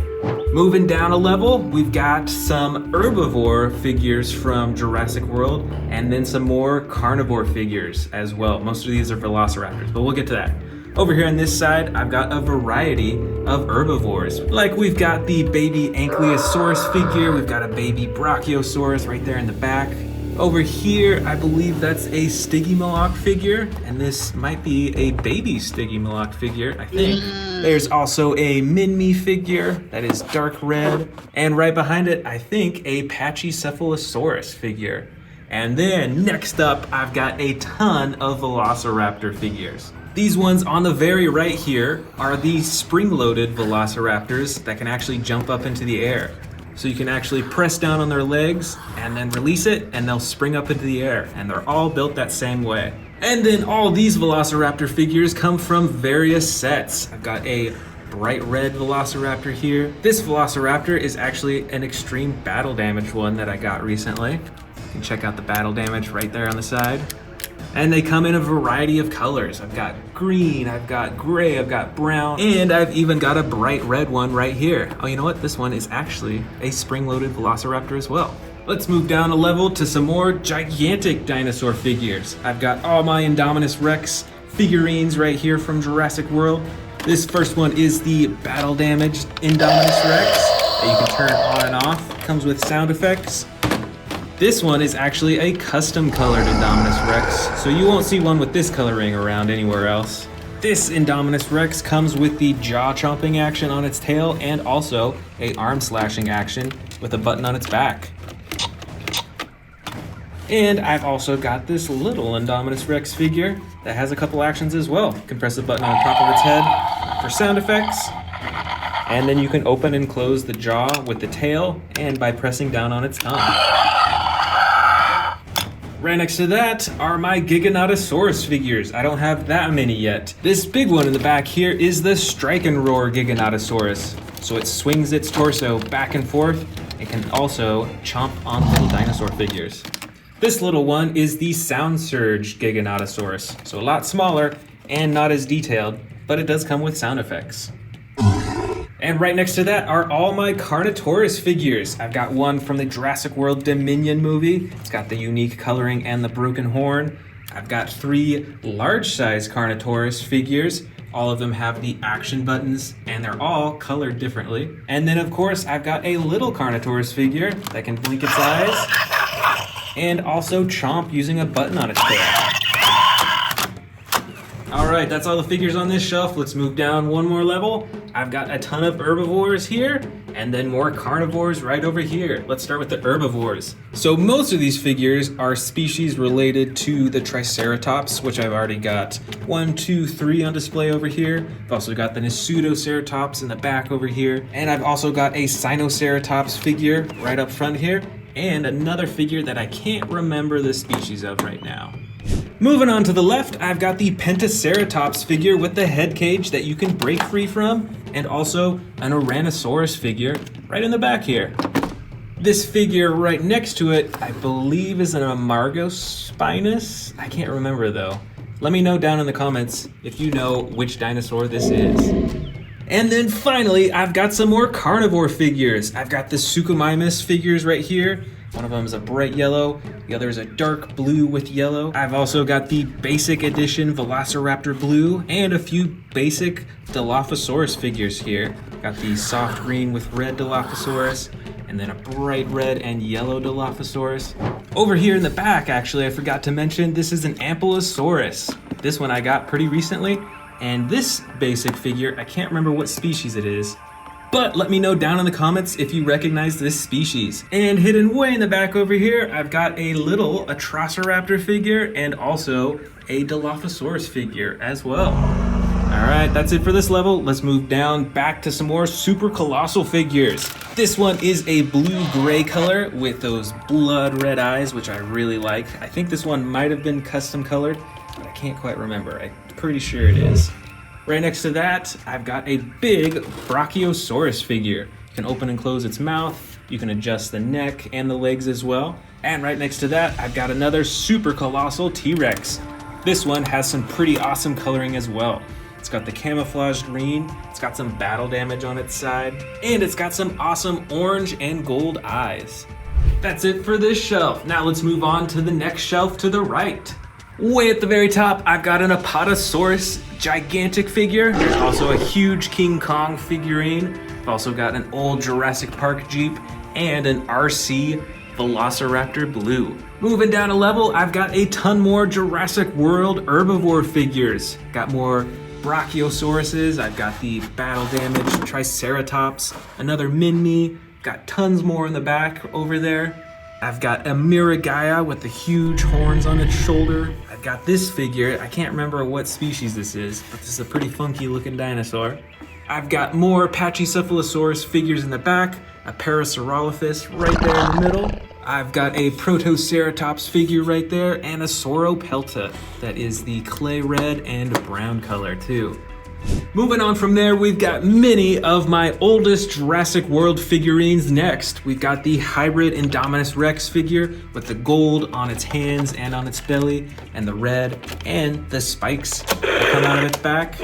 Moving down a level, we've got some herbivore figures from Jurassic World and then some more carnivore figures as well. Most of these are Velociraptors, but we'll get to that. Over here on this side, I've got a variety of herbivores. Like we've got the baby Ankylosaurus figure, we've got a baby Brachiosaurus right there in the back. Over here, I believe that's a Stygimoloch figure, and this might be a baby Stygimoloch figure, I think. There's also a Minmi figure that is dark red, and right behind it, I think a Pachycephalosaurus figure. And then next up, I've got a ton of Velociraptor figures. These ones on the very right here are the spring-loaded Velociraptors that can actually jump up into the air. So you can actually press down on their legs and then release it and they'll spring up into the air, and they're all built that same way. And then all these Velociraptor figures come from various sets. I've got a bright red Velociraptor here. This Velociraptor is actually an extreme battle damage one that I got recently. You can check out the battle damage right there on the side. And they come in a variety of colors. I've got green, I've got gray, I've got brown, and I've even got a bright red one right here. Oh, you know what? This one is actually a spring-loaded Velociraptor as well. Let's move down a level to some more gigantic dinosaur figures. I've got all my Indominus Rex figurines right here from Jurassic World. This first one is the battle damaged Indominus Rex that you can turn on and off. Comes with sound effects. This one is actually a custom colored Indominus Rex, so you won't see one with this coloring around anywhere else. This Indominus Rex comes with the jaw chomping action on its tail and also a arm slashing action with a button on its back. And I've also got this little Indominus Rex figure that has a couple actions as well. You can press the button on the top of its head for sound effects, and then you can open and close the jaw with the tail and by pressing down on its tongue. Right next to that are my Giganotosaurus figures. I don't have that many yet. This big one in the back here is the Strike and Roar Giganotosaurus. So it swings its torso back and forth. It can also chomp on little dinosaur figures. This little one is the Sound Surge Giganotosaurus. So a lot smaller and not as detailed, but it does come with sound effects. And right next to that are all my Carnotaurus figures. I've got one from the Jurassic World Dominion movie. It's got the unique coloring and the broken horn. I've got 3 large-size Carnotaurus figures. All of them have the action buttons, and they're all colored differently. And then, of course, I've got a little Carnotaurus figure that can blink its eyes and also chomp using a button on its tail. All right, that's all the figures on this shelf. Let's move down one more level. I've got a ton of herbivores here, And then more carnivores right over here. Let's start with the herbivores. So most of these figures are species related to the Triceratops, which I've already got 1, 2, 3 on display over here. I've also got the Pseudoceratops in the back over here. And I've also got a Sinoceratops figure right up front here. And another figure that I can't remember the species of right now. Moving on to the left, I've got the Pentaceratops figure with the head cage that you can break free from, and also an Tyrannosaurus figure right in the back here. This figure right next to it, I believe is an Amargospinus. I can't remember though. Let me know down in the comments if you know which dinosaur this is. And then finally, I've got some more carnivore figures. I've got the Suchomimus figures right here. One of them is a bright yellow, the other is a dark blue with yellow. I've also got the basic edition Velociraptor blue and a few basic Dilophosaurus figures here. Got the soft green with red Dilophosaurus, and then a bright red and yellow Dilophosaurus. Over here in the back, actually, I forgot to mention, this is an Ankylosaurus. This one I got pretty recently, and this basic figure, I can't remember what species it is, but let me know down in the comments if you recognize this species. And hidden way in the back over here, I've got a little Atrociraptor figure and also a Dilophosaurus figure as well. All right, that's it for this level. Let's move down back to some more super colossal figures. This one is a blue-gray color with those blood red eyes, which I really like. I think this one might have been custom colored, but I can't quite remember. I'm pretty sure it is. Right next to that, I've got a big Brachiosaurus figure. You can open and close its mouth, you can adjust the neck and the legs as well. And right next to that, I've got another super colossal T-Rex. This one has some pretty awesome coloring as well. It's got the camouflaged green, it's got some battle damage on its side, and it's got some awesome orange and gold eyes. That's it for this shelf. Now let's move on to the next shelf to the right. Way at the very top, I've got an Apatosaurus gigantic figure. There's also a huge King Kong figurine. I've also got an old Jurassic Park Jeep and an RC Velociraptor Blue. Moving down a level, I've got a ton more Jurassic World herbivore figures. Got more Brachiosauruses, I've got the battle damage Triceratops, another Min-Me, got tons more in the back over there. I've got a Miragaia with the huge horns on its shoulder. I've got this figure, I can't remember what species this is, but this is a pretty funky looking dinosaur. I've got more Pachycephalosaurus figures in the back, a Parasaurolophus right there in the middle. I've got a Protoceratops figure right there, and a Sauropelta that is the clay red and brown color too. Moving on from there, we've got many of my oldest Jurassic World figurines next. We've got the hybrid Indominus Rex figure with the gold on its hands and on its belly, and the red, and the spikes that come out of its back.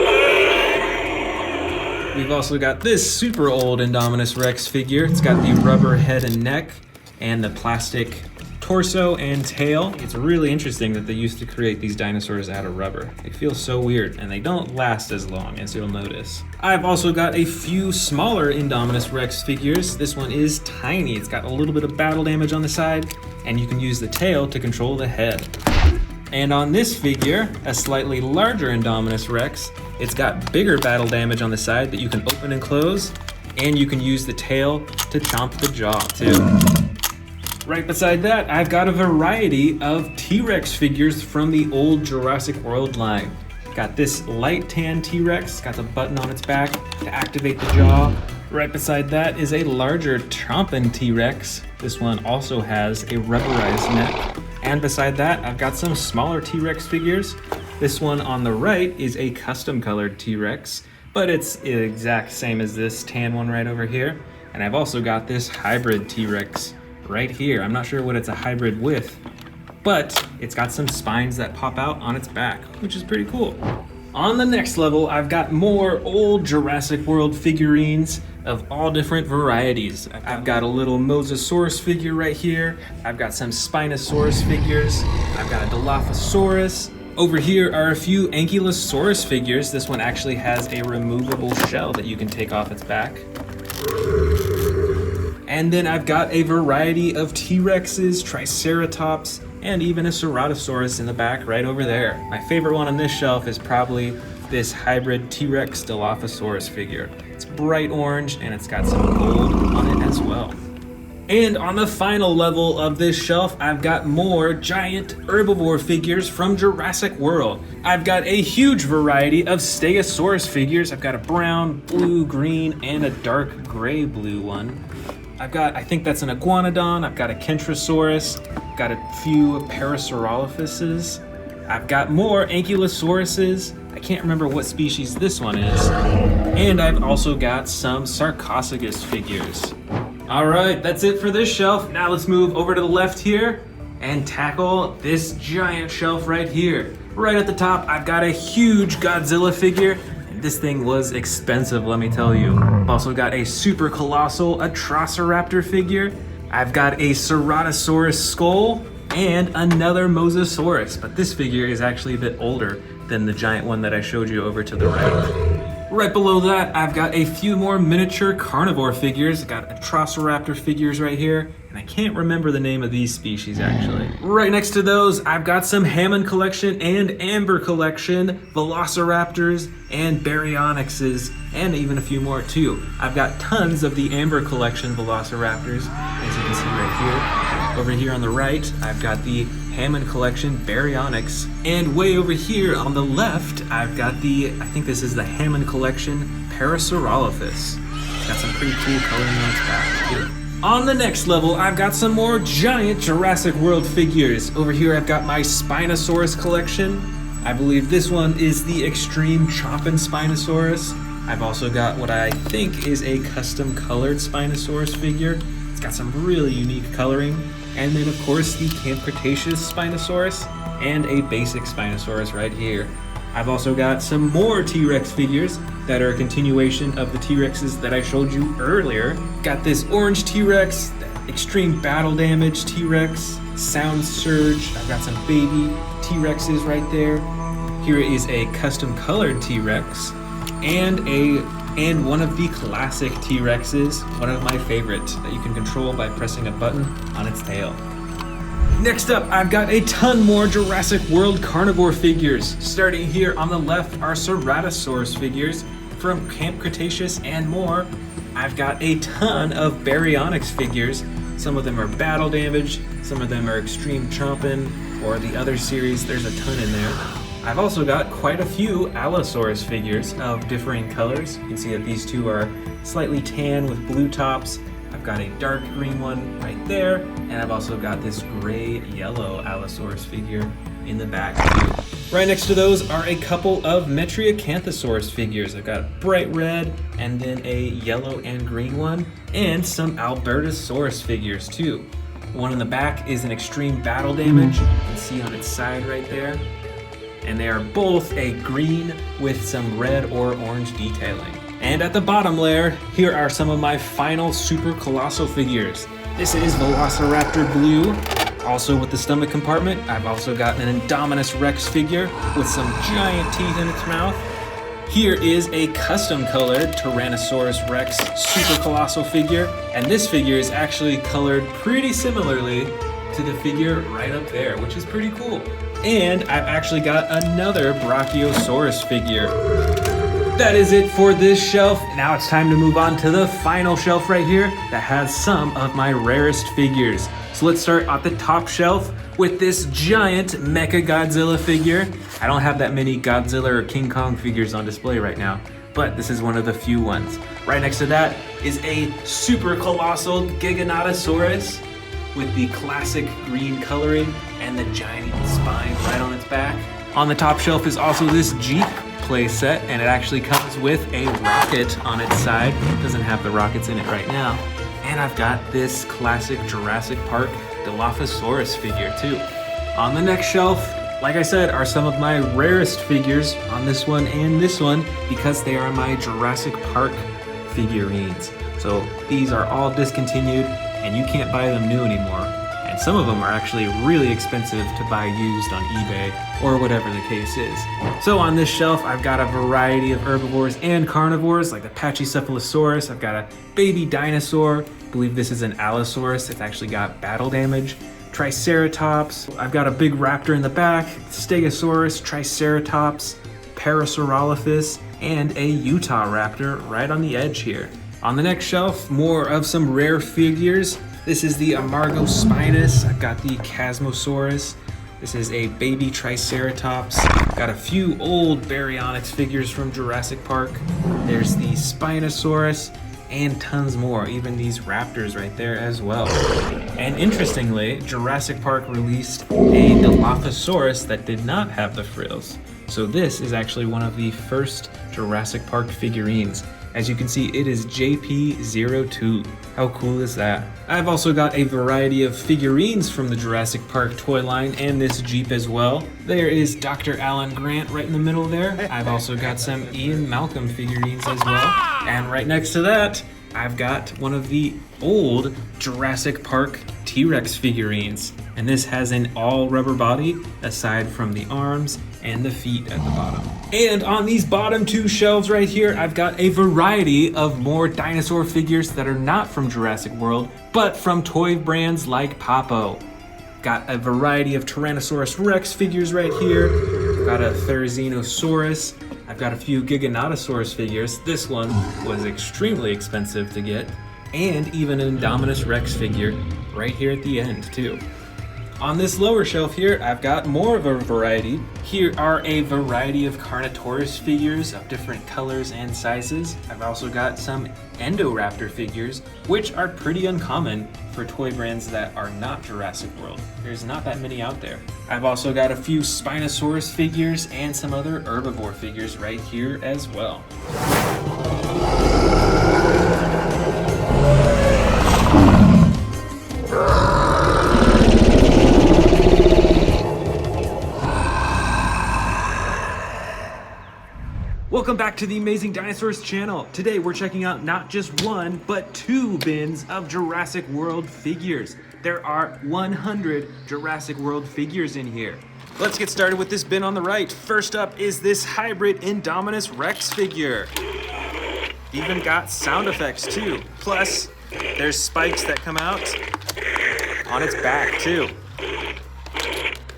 We've also got this super old Indominus Rex figure. It's got the rubber head and neck, and the plastic torso and tail. It's really interesting that they used to create these dinosaurs out of rubber. They feel so weird, and they don't last as long, as you'll notice. I've also got a few smaller Indominus Rex figures. This one is tiny. It's got a little bit of battle damage on the side, and you can use the tail to control the head. And on this figure, a slightly larger Indominus Rex, it's got bigger battle damage on the side that you can open and close, and you can use the tail to chomp the jaw too. Right beside that, I've got a variety of T-Rex figures from the old Jurassic World line. Got this light tan T-Rex, got the button on its back to activate the jaw. Right beside that is a larger chomping T-Rex. This one also has a rubberized neck. And beside that, I've got some smaller T-Rex figures. This one on the right is a custom colored T-Rex, but it's the exact same as this tan one right over here. And I've also got this hybrid T-Rex right here. I'm not sure what it's a hybrid with, but it's got some spines that pop out on its back, which is pretty cool. On the next level, I've got more old Jurassic World figurines of all different varieties. I've got a little Mosasaurus figure right here. I've got some Spinosaurus figures. I've got a Dilophosaurus. Over here are a few Ankylosaurus figures. This one actually has a removable shell that you can take off its back. And then I've got a variety of T-Rexes, Triceratops, and even a Ceratosaurus in the back right over there. My favorite one on this shelf is probably this hybrid T-Rex Dilophosaurus figure. It's bright orange and it's got some gold on it as well. And on the final level of this shelf, I've got more giant herbivore figures from Jurassic World. I've got a huge variety of Stegosaurus figures. I've got a brown, blue, green, and a dark gray blue one. I think that's an iguanodon. I've got a kentrosaurus. I've got a few parasaurolophuses. I've got more ankylosauruses. I can't remember what species this one is. And I've also got some Sarcophagus figures. All right, that's it for this shelf. Now let's move over to the left here and tackle this giant shelf right here. Right at the top, I've got a huge Godzilla figure. And this thing was expensive, let me tell you. I've also got a super colossal Atrociraptor figure. I've got a Ceratosaurus skull and another Mosasaurus, but this figure is actually a bit older than the giant one that I showed you over to the right. Right below that, I've got a few more miniature carnivore figures. I've got Atrociraptor figures right here, and I can't remember the name of these species actually. Right next to those, I've got some Hammond Collection and Amber Collection Velociraptors and Baryonyxes, and even a few more too. I've got tons of the Amber Collection Velociraptors, as you can see right here. Over here on the right, I've got the Hammond Collection Baryonyx, and way over here on the left, I've got I think this is the Hammond Collection Parasaurolophus. It's got some pretty cool coloring on its back too. On the next level, I've got some more giant Jurassic World figures. Over here, I've got my Spinosaurus collection. I believe this one is the Extreme Choppin' Spinosaurus. I've also got what I think is a custom colored Spinosaurus figure. It's got some really unique coloring. And then, of course, the Camp Cretaceous Spinosaurus and a basic Spinosaurus right here. I've also got some more T-Rex figures that are a continuation of the T-Rexes that I showed you earlier. Got this orange T-Rex, extreme battle damage T-Rex, sound surge. I've got some baby T-Rexes right there. Here is a custom colored T-Rex and one of the classic T-Rexes, one of my favorite, that you can control by pressing a button on its tail. Next up, I've got a ton more Jurassic World carnivore figures. Starting here on the left are Ceratosaurus figures from Camp Cretaceous and more. I've got a ton of Baryonyx figures. Some of them are battle damage, some of them are extreme chomping, or the other series, there's a ton in there. I've also got quite a few Allosaurus figures of differing colors. You can see that these two are slightly tan with blue tops. I've got a dark green one right there, and I've also got this gray-yellow Allosaurus figure in the back too. Right next to those are a couple of Metriacanthosaurus figures. I've got bright red, and then a yellow and green one, and some Albertosaurus figures too. The one in the back is an extreme battle damage. You can see on its side right there. And they are both a green with some red or orange detailing. And at the bottom layer, here are some of my final super colossal figures. This is Velociraptor Blue, also with the stomach compartment. I've also got an Indominus Rex figure with some giant teeth in its mouth. Here is a custom colored Tyrannosaurus Rex super colossal figure, and this figure is actually colored pretty similarly to the figure right up there, which is pretty cool. And I've actually got another Brachiosaurus figure. That is it for this shelf. Now it's time to move on to the final shelf right here that has some of my rarest figures. So let's start at the top shelf with this giant Mecha Godzilla figure. I don't have that many Godzilla or King Kong figures on display right now, but this is one of the few ones. Right next to that is a super colossal Giganotosaurus with the classic green coloring and the giant spine right on its back. On the top shelf is also this Jeep playset, and it actually comes with a rocket on its side. It doesn't have the rockets in it right now. And I've got this classic Jurassic Park Dilophosaurus figure too. On the next shelf, like I said, are some of my rarest figures on this one and this one because they are my Jurassic Park figurines. So these are all discontinued and you can't buy them new anymore. And some of them are actually really expensive to buy used on eBay or whatever the case is. So on this shelf, I've got a variety of herbivores and carnivores like the Pachycephalosaurus. I've got a baby dinosaur. I believe this is an Allosaurus. It's actually got battle damage. Triceratops. I've got a big raptor in the back. Stegosaurus, Triceratops, Parasaurolophus, and a Utah raptor right on the edge here. On the next shelf, more of some rare figures. This is the Amargospinus. I've got the Chasmosaurus. This is a baby Triceratops. Got a few old Baryonyx figures from Jurassic Park. There's the Spinosaurus and tons more, even these raptors right there as well. And interestingly, Jurassic Park released a Dilophosaurus that did not have the frills. So this is actually one of the first Jurassic Park figurines. As you can see, it is JP02. How cool is that? I've also got a variety of figurines from the Jurassic Park toy line and this Jeep as well. There is Dr. Alan Grant right in the middle there. I've also got some Ian Malcolm figurines as well. And right next to that, I've got one of the old Jurassic Park T-Rex figurines. And this has an all rubber body aside from the arms and the feet at the bottom. And on these bottom two shelves right here, I've got a variety of more dinosaur figures that are not from Jurassic World, but from toy brands like Papo. Got a variety of Tyrannosaurus Rex figures right here. Got a Therizinosaurus. I've got a few Giganotosaurus figures. This one was extremely expensive to get. And even an Indominus Rex figure right here at the end too. On this lower shelf here, I've got more of a variety. Here are a variety of Carnotaurus figures of different colors and sizes. I've also got some Endoraptor figures, which are pretty uncommon for toy brands that are not Jurassic World. There's not that many out there. I've also got a few Spinosaurus figures and some other herbivore figures right here as well. Welcome back to the Amazing Dinosaurs channel. Today we're checking out not just one, but two bins of Jurassic World figures. There are 100 Jurassic World figures in here. Let's get started with this bin on the right. First up is this hybrid Indominus Rex figure. Even got sound effects too. Plus, there's spikes that come out on its back too.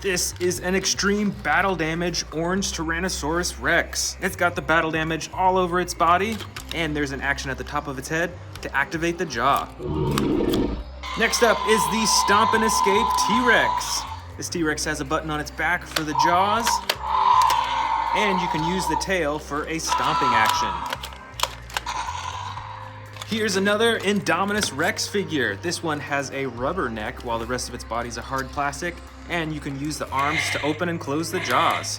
This is an extreme battle damage orange Tyrannosaurus Rex. It's got the battle damage all over its body, and there's an action at the top of its head to activate the jaw. Next up is the Stomp and Escape T-Rex. This T-Rex has a button on its back for the jaws, and you can use the tail for a stomping action. Here's another Indominus Rex figure. This one has a rubber neck while the rest of its body is a hard plastic, and you can use the arms to open and close the jaws.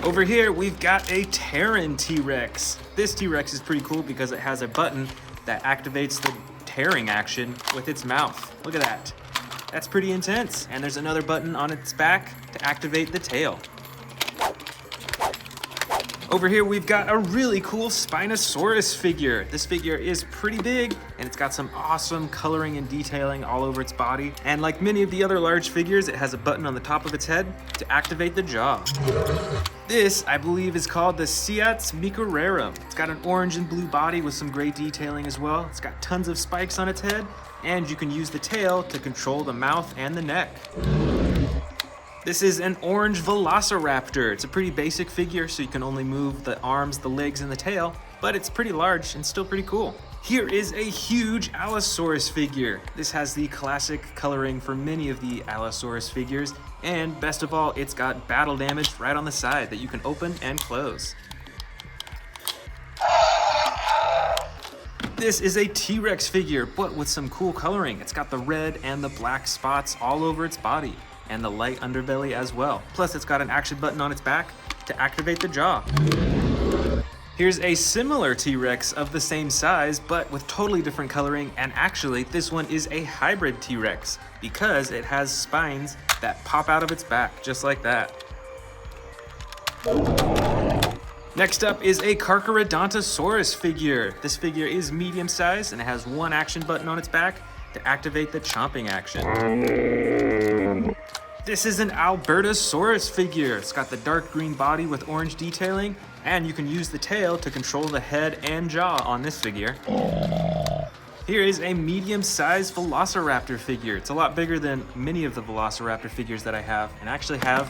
Over here, we've got a Terran T-Rex. This T-Rex is pretty cool because it has a button that activates the tearing action with its mouth. Look at that. That's pretty intense. And there's another button on its back to activate the tail. Over here, we've got a really cool Spinosaurus figure. This figure is pretty big, and it's got some awesome coloring and detailing all over its body. And like many of the other large figures, it has a button on the top of its head to activate the jaw. This, I believe, is called the Seats Microrarum. It's got an orange and blue body with some gray detailing as well. It's got tons of spikes on its head, and you can use the tail to control the mouth and the neck. This is an orange Velociraptor. It's a pretty basic figure, so you can only move the arms, the legs, and the tail, but it's pretty large and still pretty cool. Here is a huge Allosaurus figure. This has the classic coloring for many of the Allosaurus figures, and best of all, it's got battle damage right on the side that you can open and close. This is a T-Rex figure, but with some cool coloring. It's got the red and the black spots all over its body, and the light underbelly as well. Plus, it's got an action button on its back to activate the jaw. Here's a similar T-Rex of the same size, but with totally different coloring, and actually, this one is a hybrid T-Rex because it has spines that pop out of its back, just like that. Next up is a Carcharodontosaurus figure. This figure is medium sized and it has one action button on its back to activate the chomping action. This is an Albertosaurus figure. It's got the dark green body with orange detailing, and you can use the tail to control the head and jaw on this figure. Here is a medium-sized Velociraptor figure. It's a lot bigger than many of the Velociraptor figures that I have, and I actually have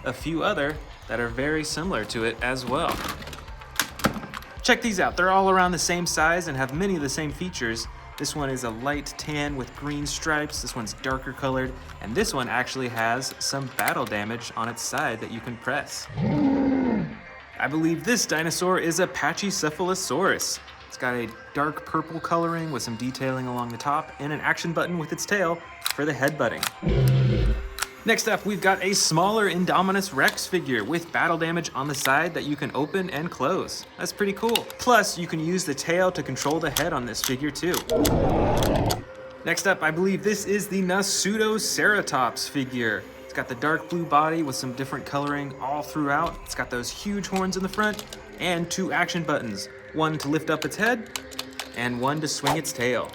a few other that are very similar to it as well. Check these out. They're all around the same size and have many of the same features. This one is a light tan with green stripes. This one's darker colored. And this one actually has some battle damage on its side that you can press. I believe this dinosaur is a Pachycephalosaurus. It's got a dark purple coloring with some detailing along the top and an action button with its tail for the headbutting. Next up, we've got a smaller Indominus Rex figure with battle damage on the side that you can open and close. That's pretty cool. Plus, you can use the tail to control the head on this figure too. Next up, I believe this is the Pseudoceratops figure. It's got the dark blue body with some different coloring all throughout. It's got those huge horns in the front and 2 action buttons. One to lift up its head and one to swing its tail.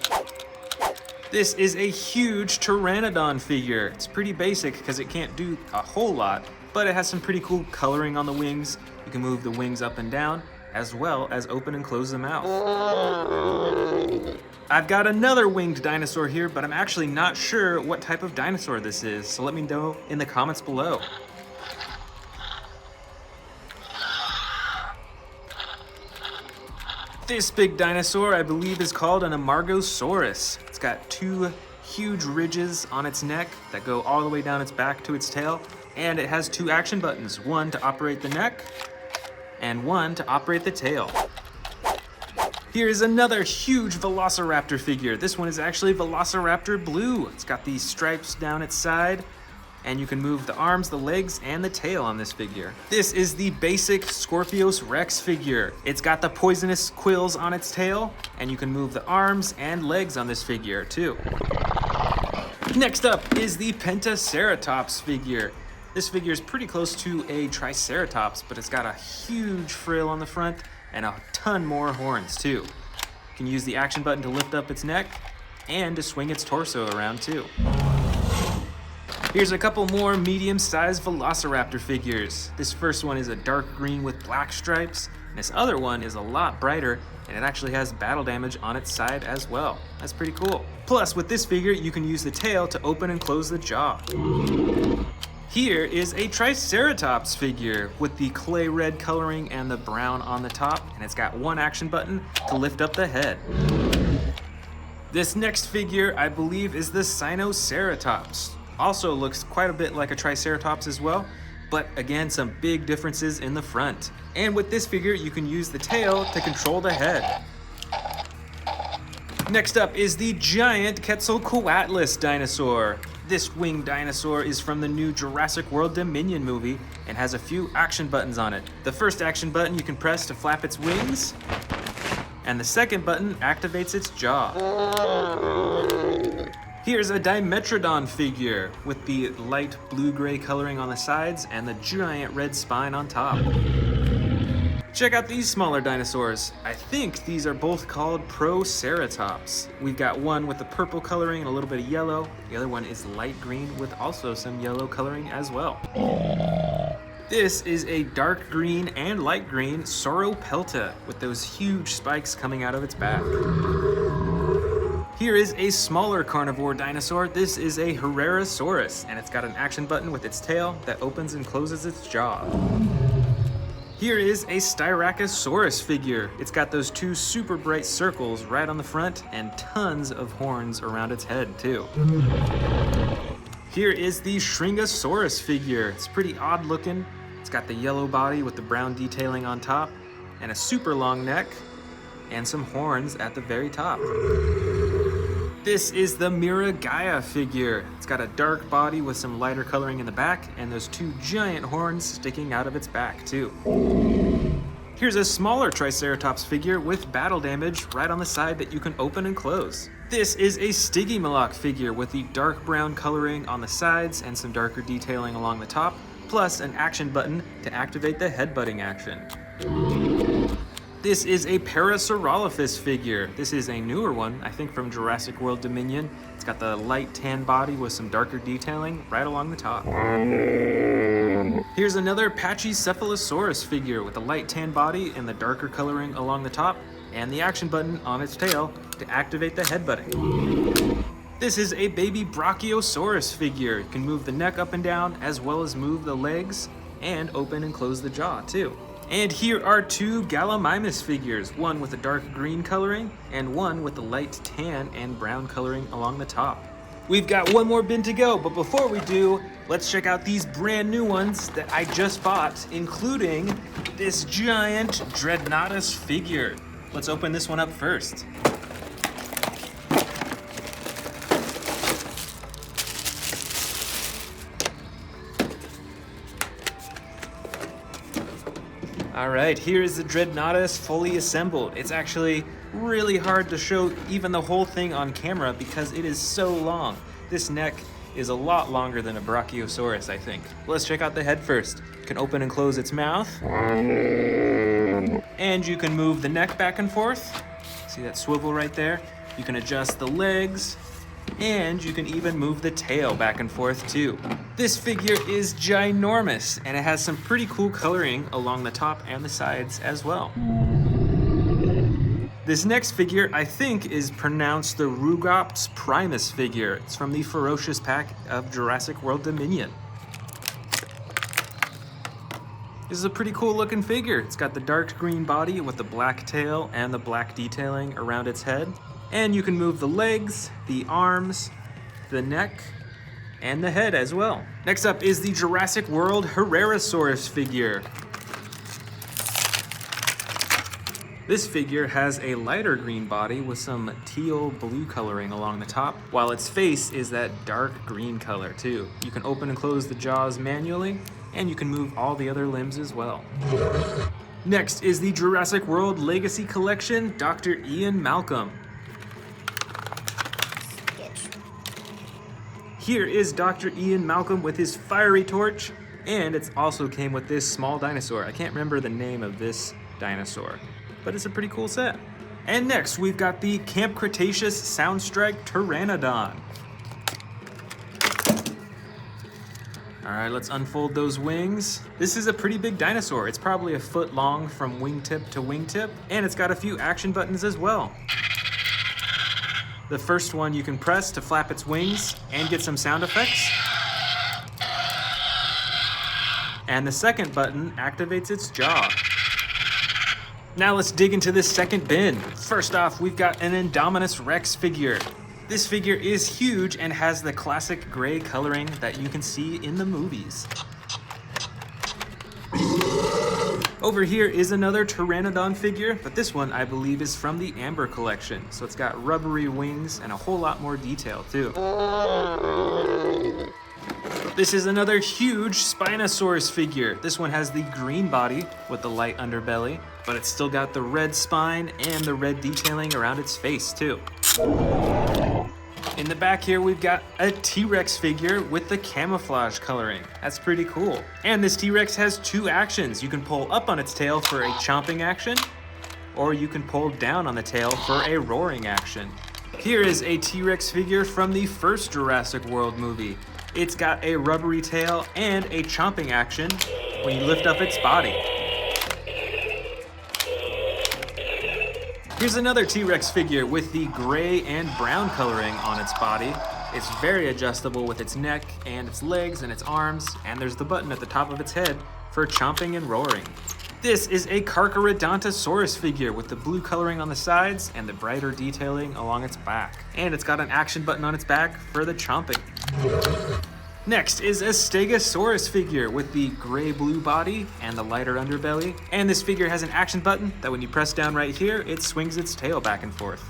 This is a huge Pteranodon figure. It's pretty basic because it can't do a whole lot, but it has some pretty cool coloring on the wings. You can move the wings up and down, as well as open and close the mouth. I've got another winged dinosaur here, but I'm actually not sure what type of dinosaur this is, so let me know in the comments below. This big dinosaur, I believe, is called an Amargosaurus. It's got 2 huge ridges on its neck that go all the way down its back to its tail, and it has 2 action buttons, one to operate the neck and one to operate the tail. Here's another huge Velociraptor figure. This one is actually Velociraptor blue. It's got these stripes down its side, and you can move the arms, the legs, and the tail on this figure. This is the basic Scorpius Rex figure. It's got the poisonous quills on its tail, and you can move the arms and legs on this figure too. Next up is the Pentaceratops figure. This figure is pretty close to a Triceratops, but it's got a huge frill on the front and a ton more horns too. You can use the action button to lift up its neck and to swing its torso around too. Here's a couple more medium-sized Velociraptor figures. This first one is a dark green with black stripes, and this other one is a lot brighter, and it actually has battle damage on its side as well. That's pretty cool. Plus, with this figure, you can use the tail to open and close the jaw. Here is a Triceratops figure with the clay red coloring and the brown on the top, and it's got 1 action button to lift up the head. This next figure, I believe, is the Spinosaurus. Also looks quite a bit like a Triceratops as well, but again, some big differences in the front. And with this figure, you can use the tail to control the head. Next up is the giant Quetzalcoatlus dinosaur. This winged dinosaur is from the new Jurassic World Dominion movie and has a few action buttons on it. The first action button you can press to flap its wings, and the second button activates its jaw. Here's a Dimetrodon figure with the light blue-gray coloring on the sides and the giant red spine on top. Check out these smaller dinosaurs. I think these are both called Proceratops. We've got one with the purple coloring and a little bit of yellow. The other one is light green with also some yellow coloring as well. This is a dark green and light green Sauropelta with those huge spikes coming out of its back. Here is a smaller carnivore dinosaur. This is a Herrerasaurus, and it's got an action button with its tail that opens and closes its jaw. Here is a Styracosaurus figure. It's got those 2 super bright circles right on the front and tons of horns around its head too. Here is the Shringosaurus figure. It's pretty odd looking. It's got the yellow body with the brown detailing on top and a super long neck and some horns at the very top. This is the Miragaia figure. It's got a dark body with some lighter coloring in the back and those 2 giant horns sticking out of its back too. Here's a smaller Triceratops figure with battle damage right on the side that you can open and close. This is a Stygimoloch figure with the dark brown coloring on the sides and some darker detailing along the top, plus an action button to activate the headbutting action. This is a Parasaurolophus figure. This is a newer one, I think from Jurassic World Dominion. It's got the light tan body with some darker detailing right along the top. Here's another Pachycephalosaurus figure with a light tan body and the darker coloring along the top, and the action button on its tail to activate the headbutting. This is a baby Brachiosaurus figure. You can move the neck up and down as well as move the legs and open and close the jaw too. And here are two Gallimimus figures, one with a dark green coloring and one with a light tan and brown coloring along the top. We've got one more bin to go, but before we do, let's check out these brand new ones that I just bought, including this giant Dreadnoughtus figure. Let's open this one up first. All right, here is the Dreadnoughtus fully assembled. It's actually really hard to show even the whole thing on camera because it is so long. This neck is a lot longer than a Brachiosaurus, I think. Let's check out the head first. You can open and close its mouth. And you can move the neck back and forth. See that swivel right there? You can adjust the legs. And you can even move the tail back and forth too. This figure is ginormous, and it has some pretty cool coloring along the top and the sides as well. This next figure, I think, is pronounced the Rugops Primus figure. It's from the Ferocious pack of Jurassic World Dominion. This is a pretty cool looking figure. It's got the dark green body with the black tail and the black detailing around its head. And you can move the legs, the arms, the neck, and the head as well. Next up is the Jurassic World Herrerasaurus figure. This figure has a lighter green body with some teal blue coloring along the top, while its face is that dark green color too. You can open and close the jaws manually, and you can move all the other limbs as well. Next is the Jurassic World Legacy Collection Dr. Ian Malcolm. Here is Dr. Ian Malcolm with his fiery torch, and it also came with this small dinosaur. I can't remember the name of this dinosaur, but it's a pretty cool set. And next, we've got the Camp Cretaceous Soundstrike Pteranodon. All right, let's unfold those wings. This is a pretty big dinosaur. It's probably a foot long from wingtip to wingtip, and it's got a few action buttons as well. The first one you can press to flap its wings and get some sound effects. And the second button activates its jaw. Now let's dig into this second bin. First off, we've got an Indominus Rex figure. This figure is huge and has the classic gray coloring that you can see in the movies. Over here is another Pteranodon figure, but this one I believe is from the Amber collection. So it's got rubbery wings and a whole lot more detail too. This is another huge Spinosaurus figure. This one has the green body with the light underbelly, but it's still got the red spine and the red detailing around its face too. In the back here, we've got a T-Rex figure with the camouflage coloring. That's pretty cool. And this T-Rex has two actions. You can pull up on its tail for a chomping action, or you can pull down on the tail for a roaring action. Here is a T-Rex figure from the first Jurassic World movie. It's got a rubbery tail and a chomping action when you lift up its body. Here's another T-Rex figure with the gray and brown coloring on its body. It's very adjustable with its neck and its legs and its arms, and there's the button at the top of its head for chomping and roaring. This is a Carcharodontosaurus figure with the blue coloring on the sides and the brighter detailing along its back. And it's got an action button on its back for the chomping. Next is a Stegosaurus figure with the gray-blue body and the lighter underbelly. And this figure has an action button that when you press down right here, it swings its tail back and forth.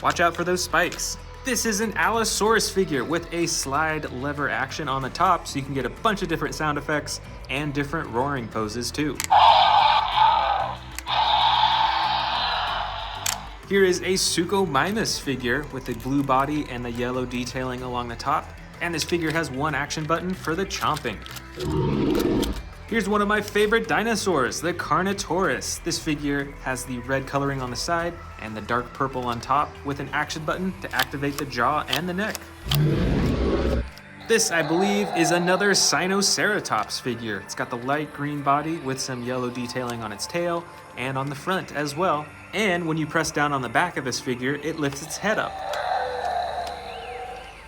Watch out for those spikes. This is an Allosaurus figure with a slide lever action on the top, so you can get a bunch of different sound effects and different roaring poses too. Here is a Suchomimus figure with the blue body and the yellow detailing along the top. And this figure has one action button for the chomping. Here's one of my favorite dinosaurs, the Carnotaurus. This figure has the red coloring on the side and the dark purple on top with an action button to activate the jaw and the neck. This, I believe, is another Sinoceratops figure. It's got the light green body with some yellow detailing on its tail and on the front as well. And when you press down on the back of this figure, it lifts its head up.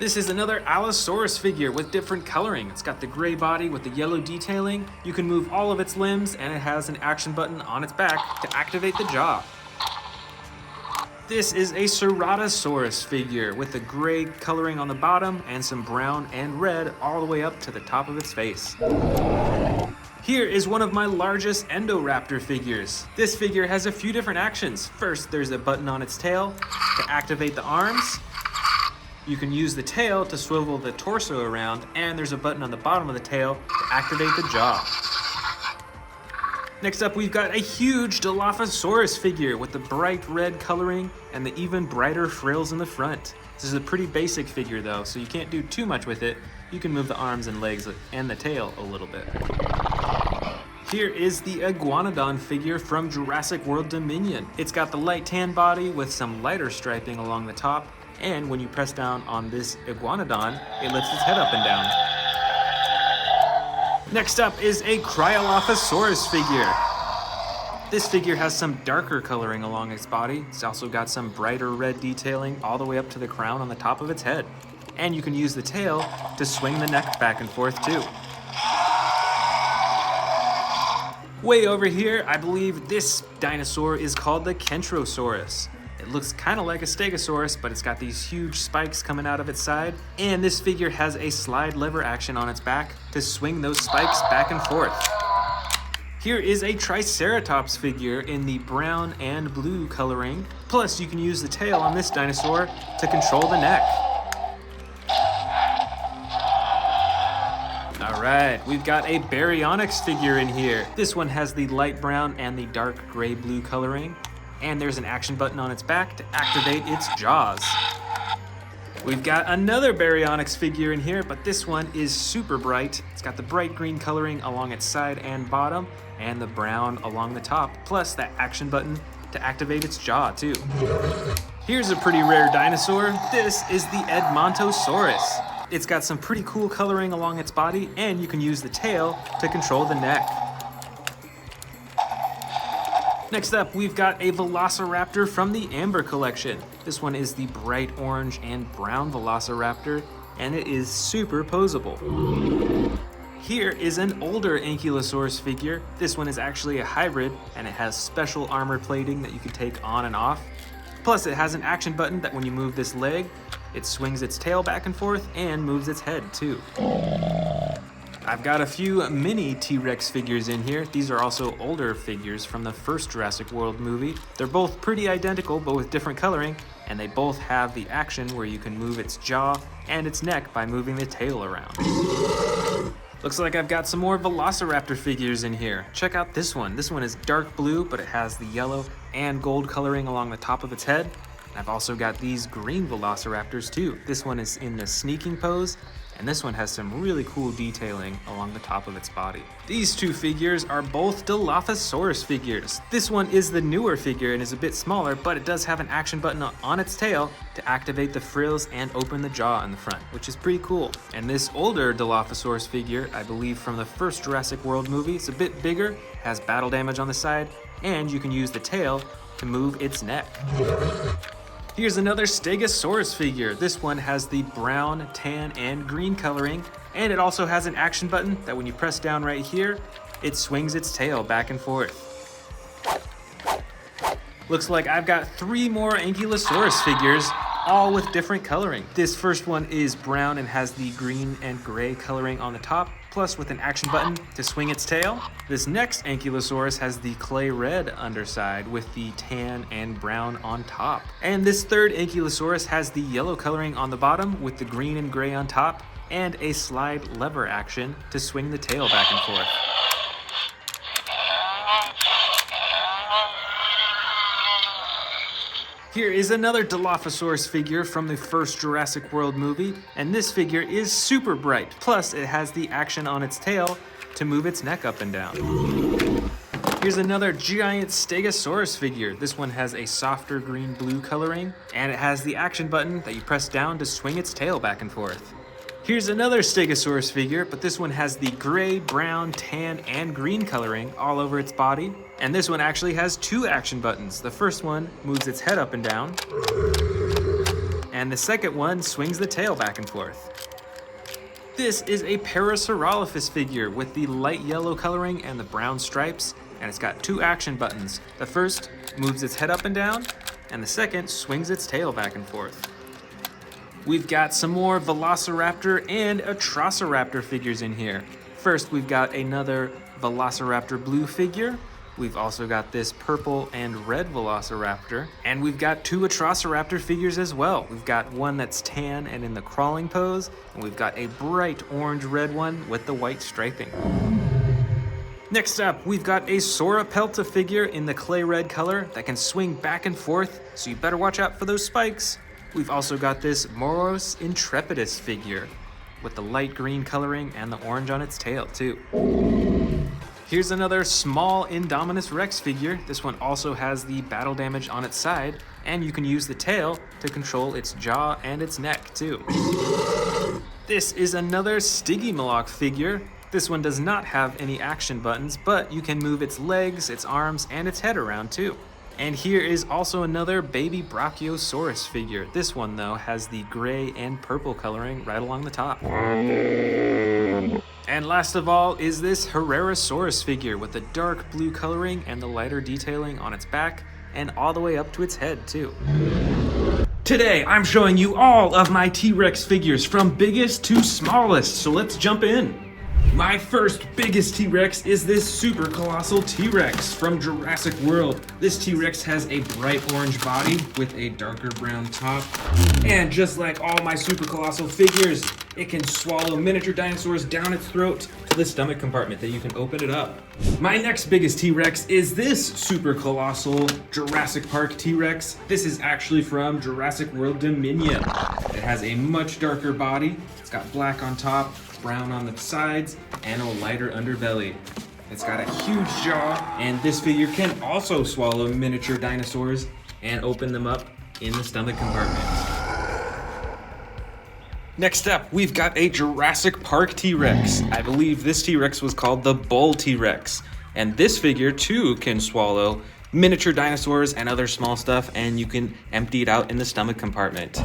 This is another Allosaurus figure with different coloring. It's got the gray body with the yellow detailing. You can move all of its limbs, and it has an action button on its back to activate the jaw. This is a Ceratosaurus figure with the gray coloring on the bottom and some brown and red all the way up to the top of its face. Here is one of my largest Endoraptor figures. This figure has a few different actions. First, there's a button on its tail to activate the arms. You can use the tail to swivel the torso around, and there's a button on the bottom of the tail to activate the jaw. Next up, we've got a huge Dilophosaurus figure with the bright red coloring and the even brighter frills in the front. This is a pretty basic figure though, so you can't do too much with it. You can move the arms and legs and the tail a little bit. Here is the Iguanodon figure from Jurassic World Dominion. It's got the light tan body with some lighter striping along the top, and when you press down on this Iguanodon, it lifts its head up and down. Next up is a Cryolophosaurus figure. This figure has some darker coloring along its body. It's also got some brighter red detailing all the way up to the crown on the top of its head. And you can use the tail to swing the neck back and forth too. Way over here, I believe this dinosaur is called the Kentrosaurus. It looks kind of like a Stegosaurus, but it's got these huge spikes coming out of its side. And this figure has a slide lever action on its back to swing those spikes back and forth. Here is a Triceratops figure in the brown and blue coloring. Plus, you can use the tail on this dinosaur to control the neck. All right, we've got a Baryonyx figure in here. This one has the light brown and the dark gray blue coloring. And there's an action button on its back to activate its jaws. We've got another Baryonyx figure in here, but this one is super bright. It's got the bright green coloring along its side and bottom, and the brown along the top, plus that action button to activate its jaw too. Here's a pretty rare dinosaur. This is the Edmontosaurus. It's got some pretty cool coloring along its body, and you can use the tail to control the neck. Next up, we've got a Velociraptor from the Amber collection. This one is the bright orange and brown Velociraptor, and it is super posable. Here is an older Ankylosaurus figure. This one is actually a hybrid, and it has special armor plating that you can take on and off. Plus, it has an action button that when you move this leg, it swings its tail back and forth and moves its head too. I've got a few mini T-Rex figures in here. These are also older figures from the first Jurassic World movie. They're both pretty identical, but with different coloring, and they both have the action where you can move its jaw and its neck by moving the tail around. Looks like I've got some more Velociraptor figures in here. Check out this one. This one is dark blue, but it has the yellow and gold coloring along the top of its head. I've also got these green Velociraptors too. This one is in the sneaking pose, and this one has some really cool detailing along the top of its body. These two figures are both Dilophosaurus figures. This one is the newer figure and is a bit smaller, but it does have an action button on its tail to activate the frills and open the jaw in the front, which is pretty cool. And this older Dilophosaurus figure, I believe from the first Jurassic World movie, it's a bit bigger, has battle damage on the side, and you can use the tail to move its neck. Here's another Stegosaurus figure. This one has the brown, tan, and green coloring, and it also has an action button that when you press down right here, it swings its tail back and forth. Looks like I've got 3 more Ankylosaurus figures, all with different coloring. This first one is brown and has the green and gray coloring on the top, plus with an action button to swing its tail. This next Ankylosaurus has the clay red underside with the tan and brown on top. And this third Ankylosaurus has the yellow coloring on the bottom with the green and gray on top, and a slide lever action to swing the tail back and forth. Here is another Dilophosaurus figure from the first Jurassic World movie, and this figure is super bright. Plus, it has the action on its tail to move its neck up and down. Here's another giant Stegosaurus figure. This one has a softer green-blue coloring, and it has the action button that you press down to swing its tail back and forth. Here's another Stegosaurus figure, but this one has the gray, brown, tan, and green coloring all over its body. And this one actually has 2 action buttons. The first one moves its head up and down. and the second one swings the tail back and forth. This is a Parasaurolophus figure with the light yellow coloring and the brown stripes, and it's got 2 action buttons. The first moves its head up and down, and the second swings its tail back and forth. We've got some more Velociraptor and Atrociraptor figures in here. First, we've got another Velociraptor blue figure. We've also got this purple and red Velociraptor. And we've got 2 Atrociraptor figures as well. We've got one that's tan and in the crawling pose, and we've got a bright orange-red one with the white striping. Next up, we've got a Sauropelta figure in the clay red color that can swing back and forth, so you better watch out for those spikes. We've also got this Moros Intrepidus figure with the light green coloring and the orange on its tail too. Here's another small Indominus Rex figure. This one also has the battle damage on its side, and you can use the tail to control its jaw and its neck too. This is another Stygimoloch figure. This one does not have any action buttons, but you can move its legs, its arms, and its head around too. And here is also another baby Brachiosaurus figure. This one though has the gray and purple coloring right along the top. And last of all is this Herrerasaurus figure with the dark blue coloring and the lighter detailing on its back and all the way up to its head too. Today I'm showing you all of my T-Rex figures from biggest to smallest, so let's jump in. My first biggest T-Rex is this super colossal T-Rex from Jurassic World. This T-Rex has a bright orange body with a darker brown top. And just like all my super colossal figures, it can swallow miniature dinosaurs down its throat to the stomach compartment that you can open it up. My next biggest T-Rex is this super colossal Jurassic Park T-Rex. This is actually from Jurassic World Dominion. It has a much darker body. It's got black on top, brown on the sides, and a lighter underbelly. It's got a huge jaw, and this figure can also swallow miniature dinosaurs and open them up in the stomach compartment. Next up, we've got a Jurassic Park T-Rex. I believe this T-Rex was called the Bull T-Rex. And this figure too can swallow miniature dinosaurs and other small stuff, and you can empty it out in the stomach compartment.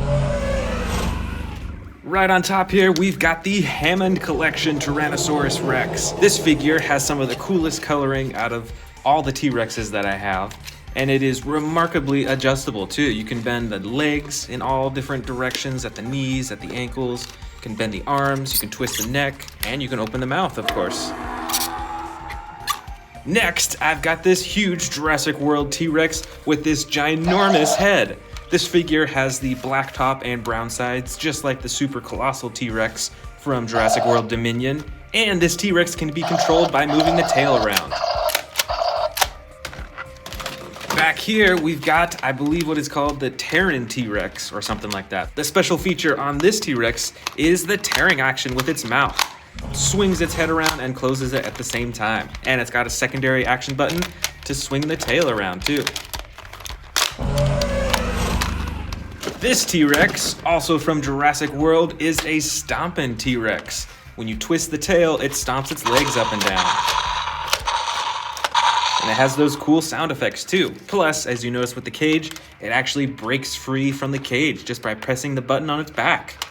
Right on top here, we've got the Hammond Collection Tyrannosaurus Rex. This figure has some of the coolest coloring out of all the T-Rexes that I have, and it is remarkably adjustable too. You can bend the legs in all different directions, at the knees, at the ankles. You can bend the arms, you can twist the neck, and you can open the mouth, of course. Next, I've got this huge Jurassic World T-Rex with this ginormous head. This figure has the black top and brown sides, just like the super colossal T-Rex from Jurassic World Dominion. And this T-Rex can be controlled by moving the tail around. Back here, we've got, I believe, what is called the Terran T-Rex or something like that. The special feature on this T-Rex is the tearing action with its mouth. It swings its head around and closes it at the same time. And it's got a secondary action button to swing the tail around too. This T-Rex, also from Jurassic World, is a stompin' T-Rex. When you twist the tail, it stomps its legs up and down. And it has those cool sound effects too. Plus, as you notice with the cage, it actually breaks free from the cage just by pressing the button on its back.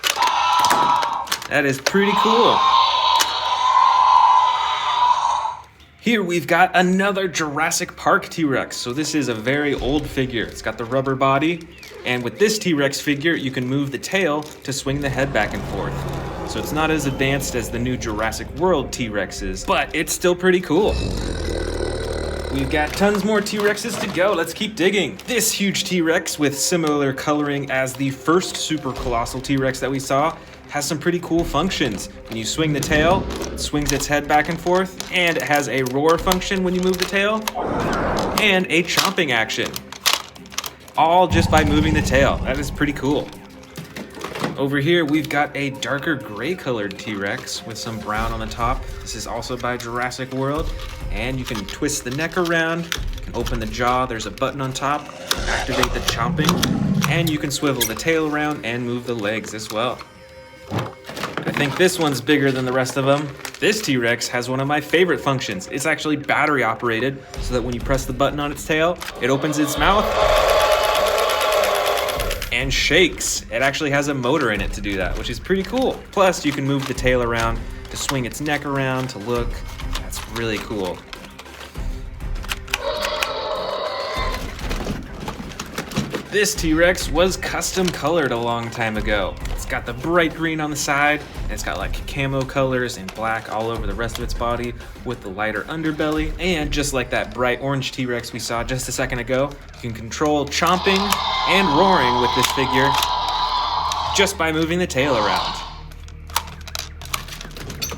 That is pretty cool. Here we've got another Jurassic Park T-Rex. So this is a very old figure. It's got the rubber body. And with this T-Rex figure, you can move the tail to swing the head back and forth. So it's not as advanced as the new Jurassic World T-Rexes, but it's still pretty cool. We've got tons more T-Rexes to go. Let's keep digging. This huge T-Rex with similar coloring as the first super colossal T-Rex that we saw has some pretty cool functions. When you swing the tail, it swings its head back and forth, and it has a roar function when you move the tail, and a chomping action. All just by moving the tail. That is pretty cool. Over here, we've got a darker gray colored T-Rex with some brown on the top. This is also by Jurassic World, and you can twist the neck around, you can open the jaw, there's a button on top, activate the chomping, and you can swivel the tail around and move the legs as well. I think this one's bigger than the rest of them. This T-Rex has one of my favorite functions. It's actually battery operated, so that when you press the button on its tail, it opens its mouth, and and shakes. It actually has a motor in it to do that, which is pretty cool. Plus, you can move the tail around to swing its neck around to look. That's really cool. This T-Rex was custom colored a long time ago. It's got the bright green on the side, and it's got like camo colors and black all over the rest of its body with the lighter underbelly. And just like that bright orange T-Rex we saw just a second ago, you can control chomping and roaring with this figure just by moving the tail around.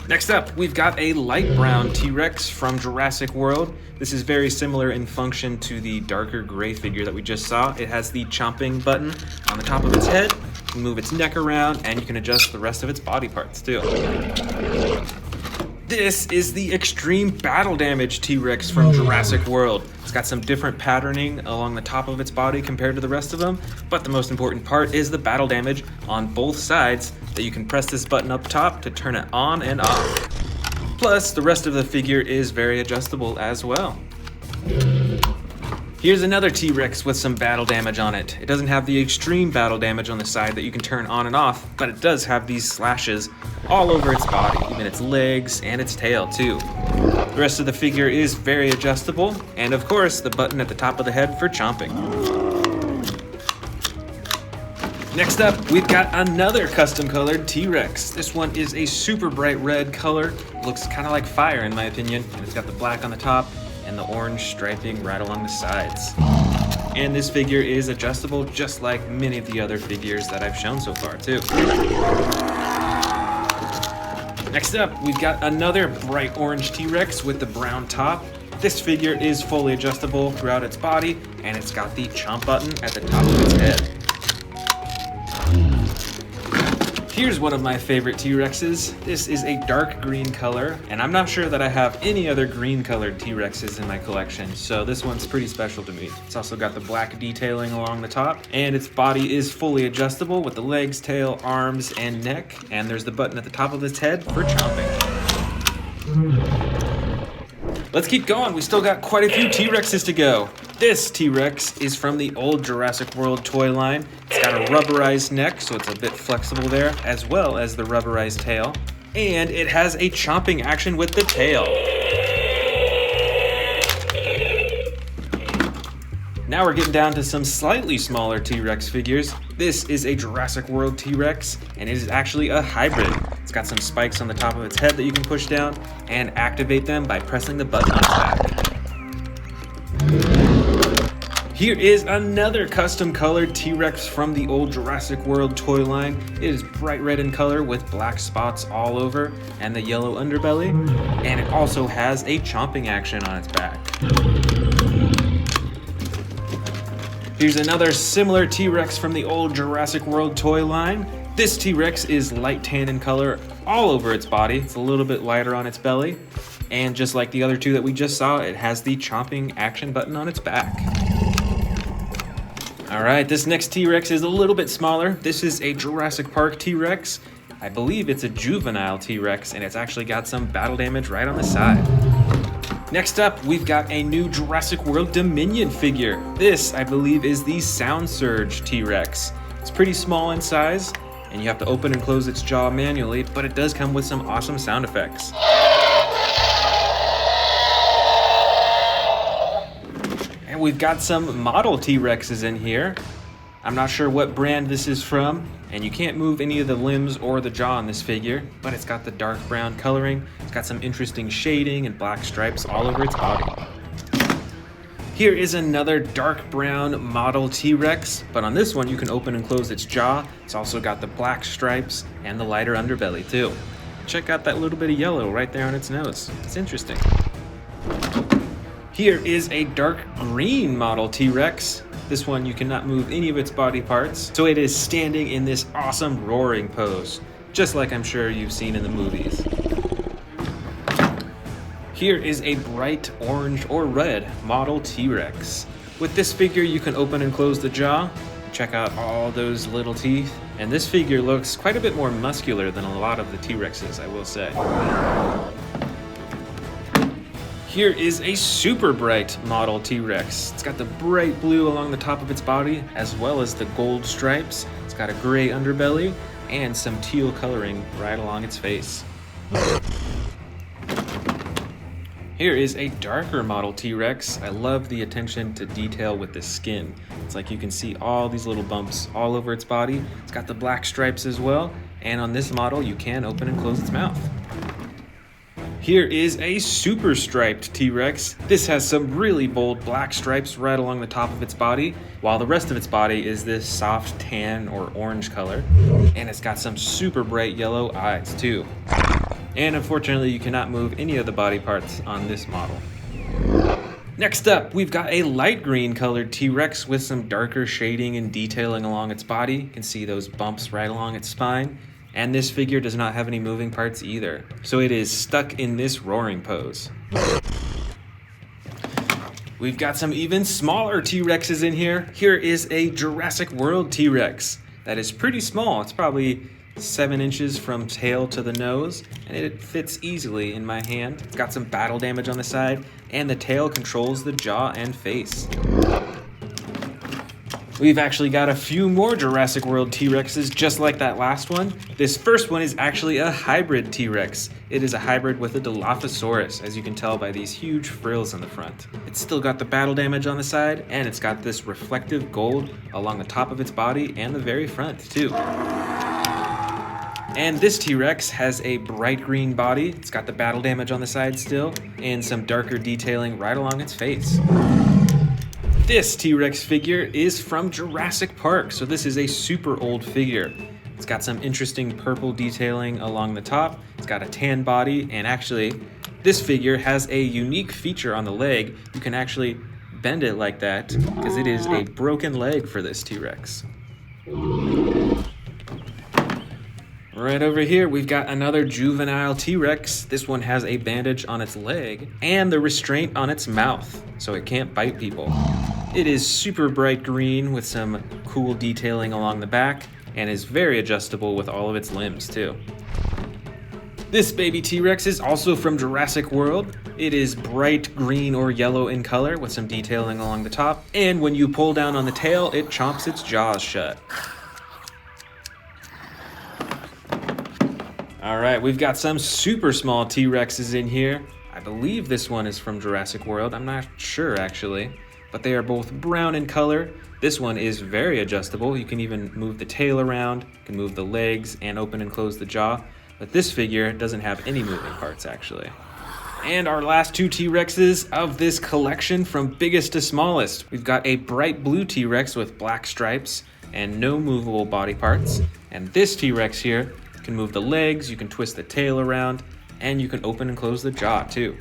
Next up, we've got a light brown T-Rex from Jurassic World. This is very similar in function to the darker gray figure that we just saw. It has the chomping button on the top of its head. You can move its neck around, and you can adjust the rest of its body parts too. This is the extreme battle damage T-Rex from Jurassic World. It's got some different patterning along the top of its body compared to the rest of them, but the most important part is the battle damage on both sides that you can press this button up top to turn it on and off. Plus, the rest of the figure is very adjustable as well. Here's another T-Rex with some battle damage on it. It doesn't have the extreme battle damage on the side that you can turn on and off, but it does have these slashes all over its body, even its legs and its tail too. The rest of the figure is very adjustable, and of course, the button at the top of the head for chomping. Next up, we've got another custom colored T-Rex. This one is a super bright red color. Looks kind of like fire in my opinion, and it's got the black on the top and the orange striping right along the sides. And this figure is adjustable just like many of the other figures that I've shown so far too. Next up, we've got another bright orange T-Rex with the brown top. This figure is fully adjustable throughout its body, and it's got the chomp button at the top of its head. Here's one of my favorite T-Rexes. This is a dark green color, and I'm not sure that I have any other green colored T-Rexes in my collection, so this one's pretty special to me. It's also got the black detailing along the top, and its body is fully adjustable with the legs, tail, arms, and neck, and there's the button at the top of its head for chomping. Let's keep going. We still got quite a few T-Rexes to go. This T-Rex is from the old Jurassic World toy line. It's got a rubberized neck, so it's a bit flexible there, as well as the rubberized tail. And it has a chomping action with the tail. Now we're getting down to some slightly smaller T-Rex figures. This is a Jurassic World T-Rex, and it is actually a hybrid. It's got some spikes on the top of its head that you can push down and activate them by pressing the button on its back. Here is another custom colored T-Rex from the old Jurassic World toy line. It is bright red in color with black spots all over and the yellow underbelly, and it also has a chomping action on its back. Here's another similar T-Rex from the old Jurassic World toy line. This T-Rex is light tan in color all over its body. It's a little bit lighter on its belly. And just like the other two that we just saw, it has the chomping action button on its back. All right, this next T-Rex is a little bit smaller. This is a Jurassic Park T-Rex. I believe it's a juvenile T-Rex, and it's actually got some battle damage right on the side. Next up, we've got a new Jurassic World Dominion figure. This, I believe, is the Sound Surge T-Rex. It's pretty small in size, and you have to open and close its jaw manually, but it does come with some awesome sound effects. And we've got some model T-Rexes in here. I'm not sure what brand this is from, and you can't move any of the limbs or the jaw on this figure, but it's got the dark brown coloring. It's got some interesting shading and black stripes all over its body. Here is another dark brown model T-Rex, but on this one you can open and close its jaw. It's also got the black stripes and the lighter underbelly too. Check out that little bit of yellow right there on its nose. It's interesting. Here is a dark green model T-Rex. This one you cannot move any of its body parts, so it is standing in this awesome roaring pose, just like I'm sure you've seen in the movies. Here is a bright orange or red model T-Rex. With this figure you can open and close the jaw, check out all those little teeth, and this figure looks quite a bit more muscular than a lot of the T-Rexes, I will say. Here is a super bright model T-Rex. It's got the bright blue along the top of its body, as well as the gold stripes. It's got a gray underbelly and some teal coloring right along its face. Here is a darker model T-Rex. I love the attention to detail with the skin. It's like you can see all these little bumps all over its body. It's got the black stripes as well, and on this model you can open and close its mouth. Here is a super striped T-Rex. This has some really bold black stripes right along the top of its body, while the rest of its body is this soft tan or orange color. And it's got some super bright yellow eyes too. And unfortunately, you cannot move any of the body parts on this model. Next up, we've got a light green colored T-Rex with some darker shading and detailing along its body. You can see those bumps right along its spine. And this figure does not have any moving parts either. So it is stuck in this roaring pose. We've got some even smaller T-Rexes in here. Here is a Jurassic World T-Rex that is pretty small. It's probably 7 inches from tail to the nose, and it fits easily in my hand. It's got some battle damage on the side, and the tail controls the jaw and face. We've actually got a few more Jurassic World T-Rexes just like that last one. This first one is actually a hybrid T-Rex. It is a hybrid with a Dilophosaurus, as you can tell by these huge frills in the front. It's still got the battle damage on the side, and it's got this reflective gold along the top of its body and the very front too. And this T-Rex has a bright green body. It's got the battle damage on the side still, and some darker detailing right along its face. This T-Rex figure is from Jurassic Park, so this is a super old figure. It's got some interesting purple detailing along the top. It's got a tan body, and actually, this figure has a unique feature on the leg. You can actually bend it like that, because it is a broken leg for this T-Rex. Right over here, we've got another juvenile T-Rex. This one has a bandage on its leg and the restraint on its mouth, so it can't bite people. It is super bright green with some cool detailing along the back and is very adjustable with all of its limbs too. This baby T-Rex is also from Jurassic World. It is bright green or yellow in color with some detailing along the top, and when you pull down on the tail, it chomps its jaws shut. All right, we've got some super small T-Rexes in here. I believe this one is from Jurassic World. I'm not sure actually, but they are both brown in color. This one is very adjustable. You can even move the tail around, you can move the legs and open and close the jaw. But this figure doesn't have any moving parts actually. And our last two T-Rexes of this collection from biggest to smallest. We've got a bright blue T-Rex with black stripes and no movable body parts. And this T-Rex here, you can move the legs, you can twist the tail around, and you can open and close the jaw too.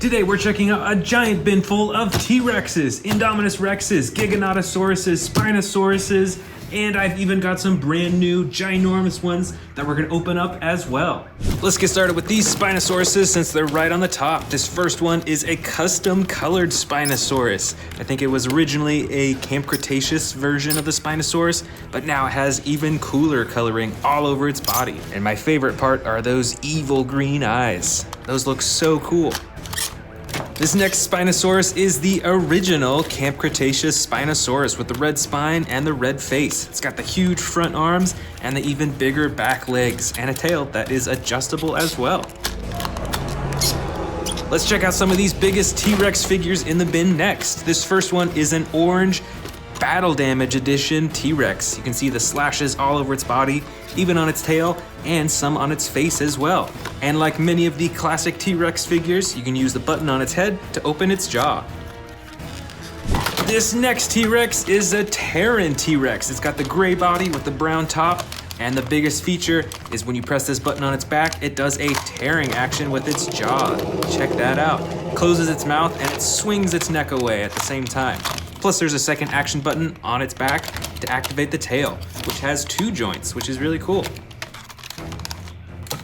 Today we're checking out a giant bin full of T-Rexes, Indominus Rexes, Giganotosauruses, Spinosauruses, and I've even got some brand new ginormous ones that we're gonna open up as well. Let's get started with these Spinosauruses since they're right on the top. This first one is a custom colored Spinosaurus. I think it was originally a Camp Cretaceous version of the Spinosaurus, but now it has even cooler coloring all over its body. And my favorite part are those evil green eyes. Those look so cool. This next Spinosaurus is the original Camp Cretaceous Spinosaurus with the red spine and the red face. It's got the huge front arms and the even bigger back legs and a tail that is adjustable as well. Let's check out some of these biggest T-Rex figures in the bin next. This first one is an orange Battle Damage Edition T-Rex. You can see the slashes all over its body, even on its tail, and some on its face as well. And like many of the classic T-Rex figures, you can use the button on its head to open its jaw. This next T-Rex is a Terran T-Rex. It's got the gray body with the brown top, and the biggest feature is when you press this button on its back, it does a tearing action with its jaw. Check that out. It closes its mouth and it swings its neck away at the same time. Plus there's a second action button on its back to activate the tail, which has 2 joints, which is really cool.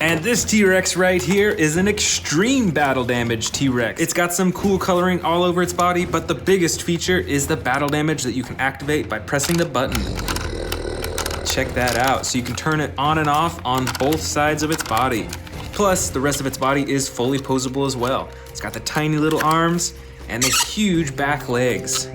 And this T-Rex right here is an extreme battle damage T-Rex. It's got some cool coloring all over its body, but the biggest feature is the battle damage that you can activate by pressing the button. Check that out. So you can turn it on and off on both sides of its body. Plus, the rest of its body is fully posable as well. It's got the tiny little arms and the huge back legs.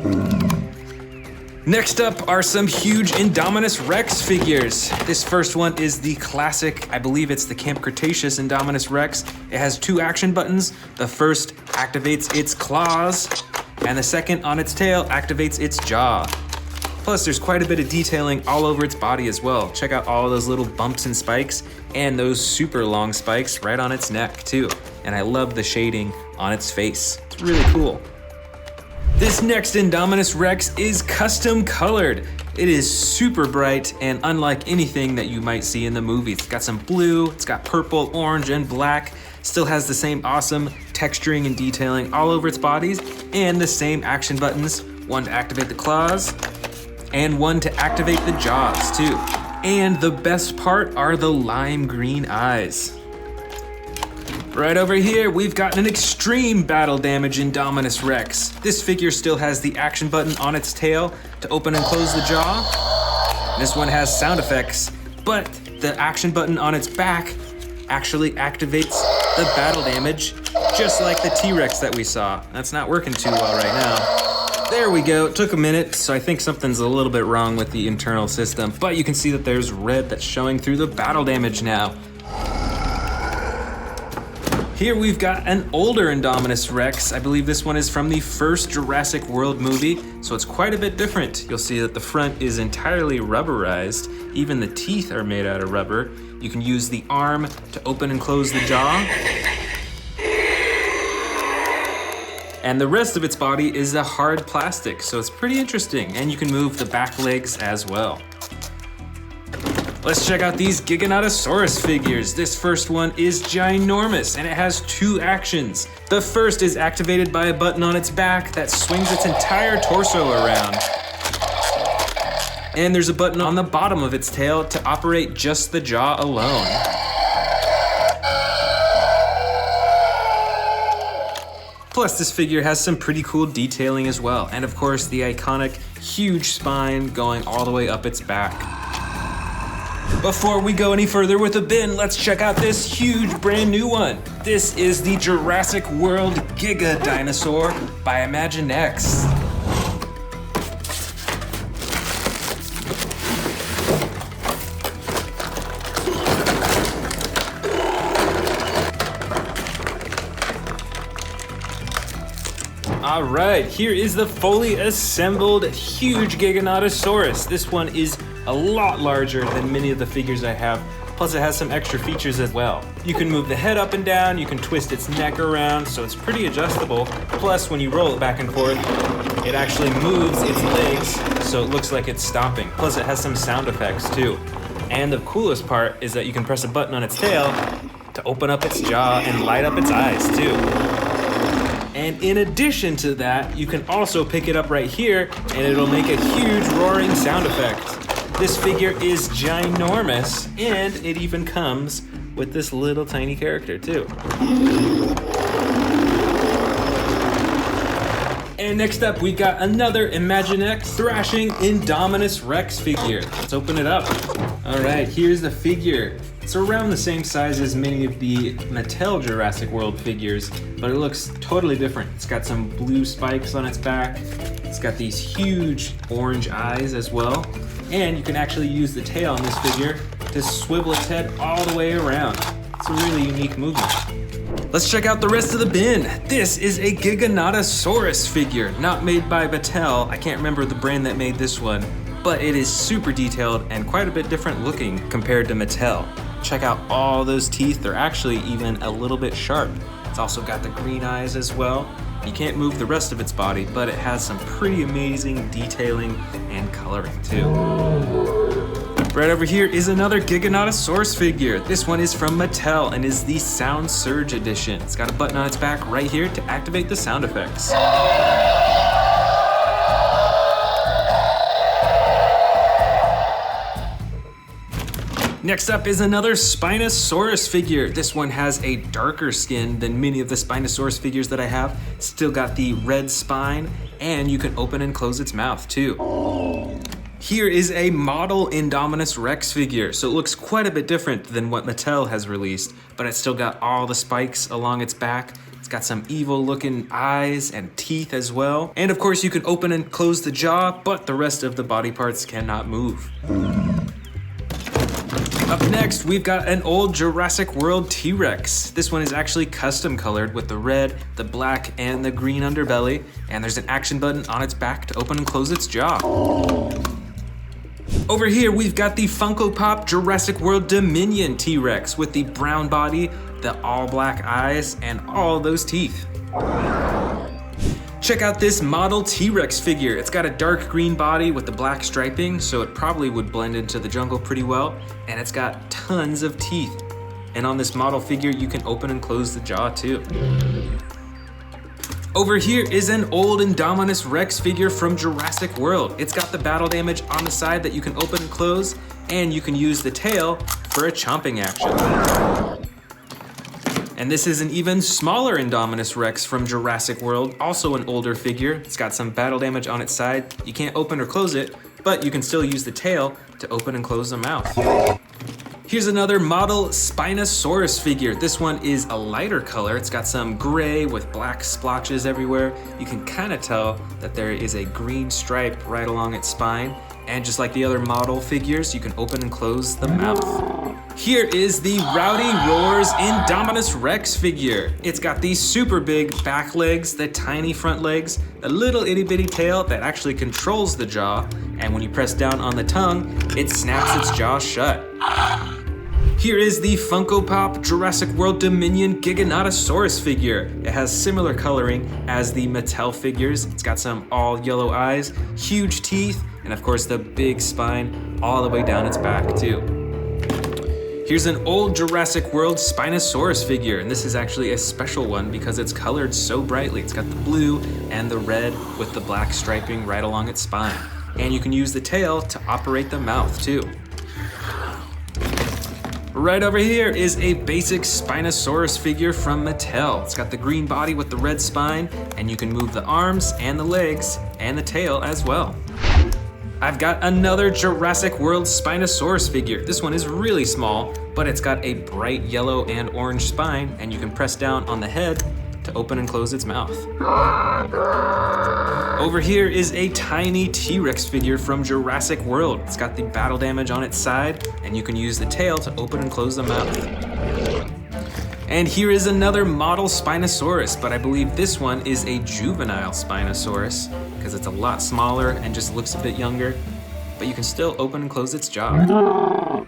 Next up are some huge Indominus Rex figures. This first one is the classic, I believe it's the Camp Cretaceous Indominus Rex. It has 2 action buttons. The first activates its claws, and the second on its tail activates its jaw. Plus, there's quite a bit of detailing all over its body as well. Check out all those little bumps and spikes, and those super long spikes right on its neck too. And I love the shading on its face. It's really cool. This next Indominus Rex is custom colored. It is super bright and unlike anything that you might see in the movies. It's got some blue, it's got purple, orange, and black. Still has the same awesome texturing and detailing all over its bodies, and the same action buttons, one to activate the claws, and one to activate the jaws too. And the best part are the lime green eyes. Right over here, we've got an extreme battle damage Indominus Rex. This figure still has the action button on its tail to open and close the jaw. This one has sound effects, but the action button on its back actually activates the battle damage, just like the T-Rex that we saw. That's not working too well right now. There we go, it took a minute, so I think something's a little bit wrong with the internal system, but you can see that there's red that's showing through the battle damage now. Here we've got an older Indominus Rex. I believe this one is from the first Jurassic World movie, so it's quite a bit different. You'll see that the front is entirely rubberized. Even the teeth are made out of rubber. You can use the arm to open and close the jaw. And the rest of its body is a hard plastic, so it's pretty interesting. And you can move the back legs as well. Let's check out these Giganotosaurus figures. This first one is ginormous and it has 2 actions. The first is activated by a button on its back that swings its entire torso around. And there's a button on the bottom of its tail to operate just the jaw alone. Plus, this figure has some pretty cool detailing as well. And of course, the iconic huge spine going all the way up its back. Before we go any further with the bin, let's check out this huge brand new one. This is the Jurassic World Giga Dinosaur by Imaginext. All right, here is the fully assembled huge Giganotosaurus. This one is a lot larger than many of the figures I have. Plus it has some extra features as well. You can move the head up and down, you can twist its neck around, so it's pretty adjustable. Plus when you roll it back and forth, it actually moves its legs, so it looks like it's stomping. Plus it has some sound effects too. And the coolest part is that you can press a button on its tail to open up its jaw and light up its eyes too. And in addition to that, you can also pick it up right here and it'll make a huge roaring sound effect. This figure is ginormous and it even comes with this little tiny character too. And next up, we got another Imaginext thrashing Indominus Rex figure. Let's open it up. All right, here's the figure. It's around the same size as many of the Mattel Jurassic World figures, but it looks totally different. It's got some blue spikes on its back. It's got these huge orange eyes as well. And you can actually use the tail on this figure to swivel its head all the way around. It's a really unique movement. Let's check out the rest of the bin. This is a Giganotosaurus figure, not made by Mattel. I can't remember the brand that made this one, but it is super detailed and quite a bit different looking compared to Mattel. Check out all those teeth. They're actually even a little bit sharp. It's also got the green eyes as well. You can't move the rest of its body, but it has some pretty amazing detailing and coloring too. Right over here is another Giganotosaurus figure. This one is from Mattel and is the Sound Surge edition. It's got a button on its back right here to activate the sound effects. Next up is another Spinosaurus figure. This one has a darker skin than many of the Spinosaurus figures that I have. Still got the red spine, and you can open and close its mouth too. Here is a model Indominus Rex figure, so it looks quite a bit different than what Mattel has released, but it's still got all the spikes along its back. It's got some evil looking eyes and teeth as well. And of course you can open and close the jaw, but the rest of the body parts cannot move. Up next, we've got an old Jurassic World T-Rex. This one is actually custom colored with the red, the black, and the green underbelly, and there's an action button on its back to open and close its jaw. Over here, we've got the Funko Pop Jurassic World Dominion T-Rex with the brown body, the all black eyes, and all those teeth. Check out this model T-Rex figure. It's got a dark green body with the black striping, so it probably would blend into the jungle pretty well, and it's got tons of teeth. And on this model figure, you can open and close the jaw too. Over here is an old Indominus Rex figure from Jurassic World. It's got the battle damage on the side that you can open and close, and you can use the tail for a chomping action. And this is an even smaller Indominus Rex from Jurassic World, also an older figure. It's got some battle damage on its side. You can't open or close it, but you can still use the tail to open and close the mouth. Here's another model Spinosaurus figure. This one is a lighter color. It's got some gray with black splotches everywhere. You can kind of tell that there is a green stripe right along its spine. And just like the other model figures, you can open and close the mouth. Here is the Rowdy Roars Indominus Rex figure. It's got these super big back legs, the tiny front legs, a little itty bitty tail that actually controls the jaw, and when you press down on the tongue, it snaps its jaw shut. Here is the Funko Pop Jurassic World Dominion Giganotosaurus figure. It has similar coloring as the Mattel figures. It's got some all yellow eyes, huge teeth, and of course the big spine all the way down its back too. Here's an old Jurassic World Spinosaurus figure, and this is actually a special one because it's colored so brightly. It's got the blue and the red with the black striping right along its spine. And you can use the tail to operate the mouth too. Right over here is a basic Spinosaurus figure from Mattel. It's got the green body with the red spine, and you can move the arms and the legs and the tail as well. I've got another Jurassic World Spinosaurus figure. This one is really small, but it's got a bright yellow and orange spine, and you can press down on the head to open and close its mouth. Over here is a tiny T-Rex figure from Jurassic World. It's got the battle damage on its side, and you can use the tail to open and close the mouth. And here is another model Spinosaurus, but I believe this one is a juvenile Spinosaurus because it's a lot smaller and just looks a bit younger, but you can still open and close its jaw.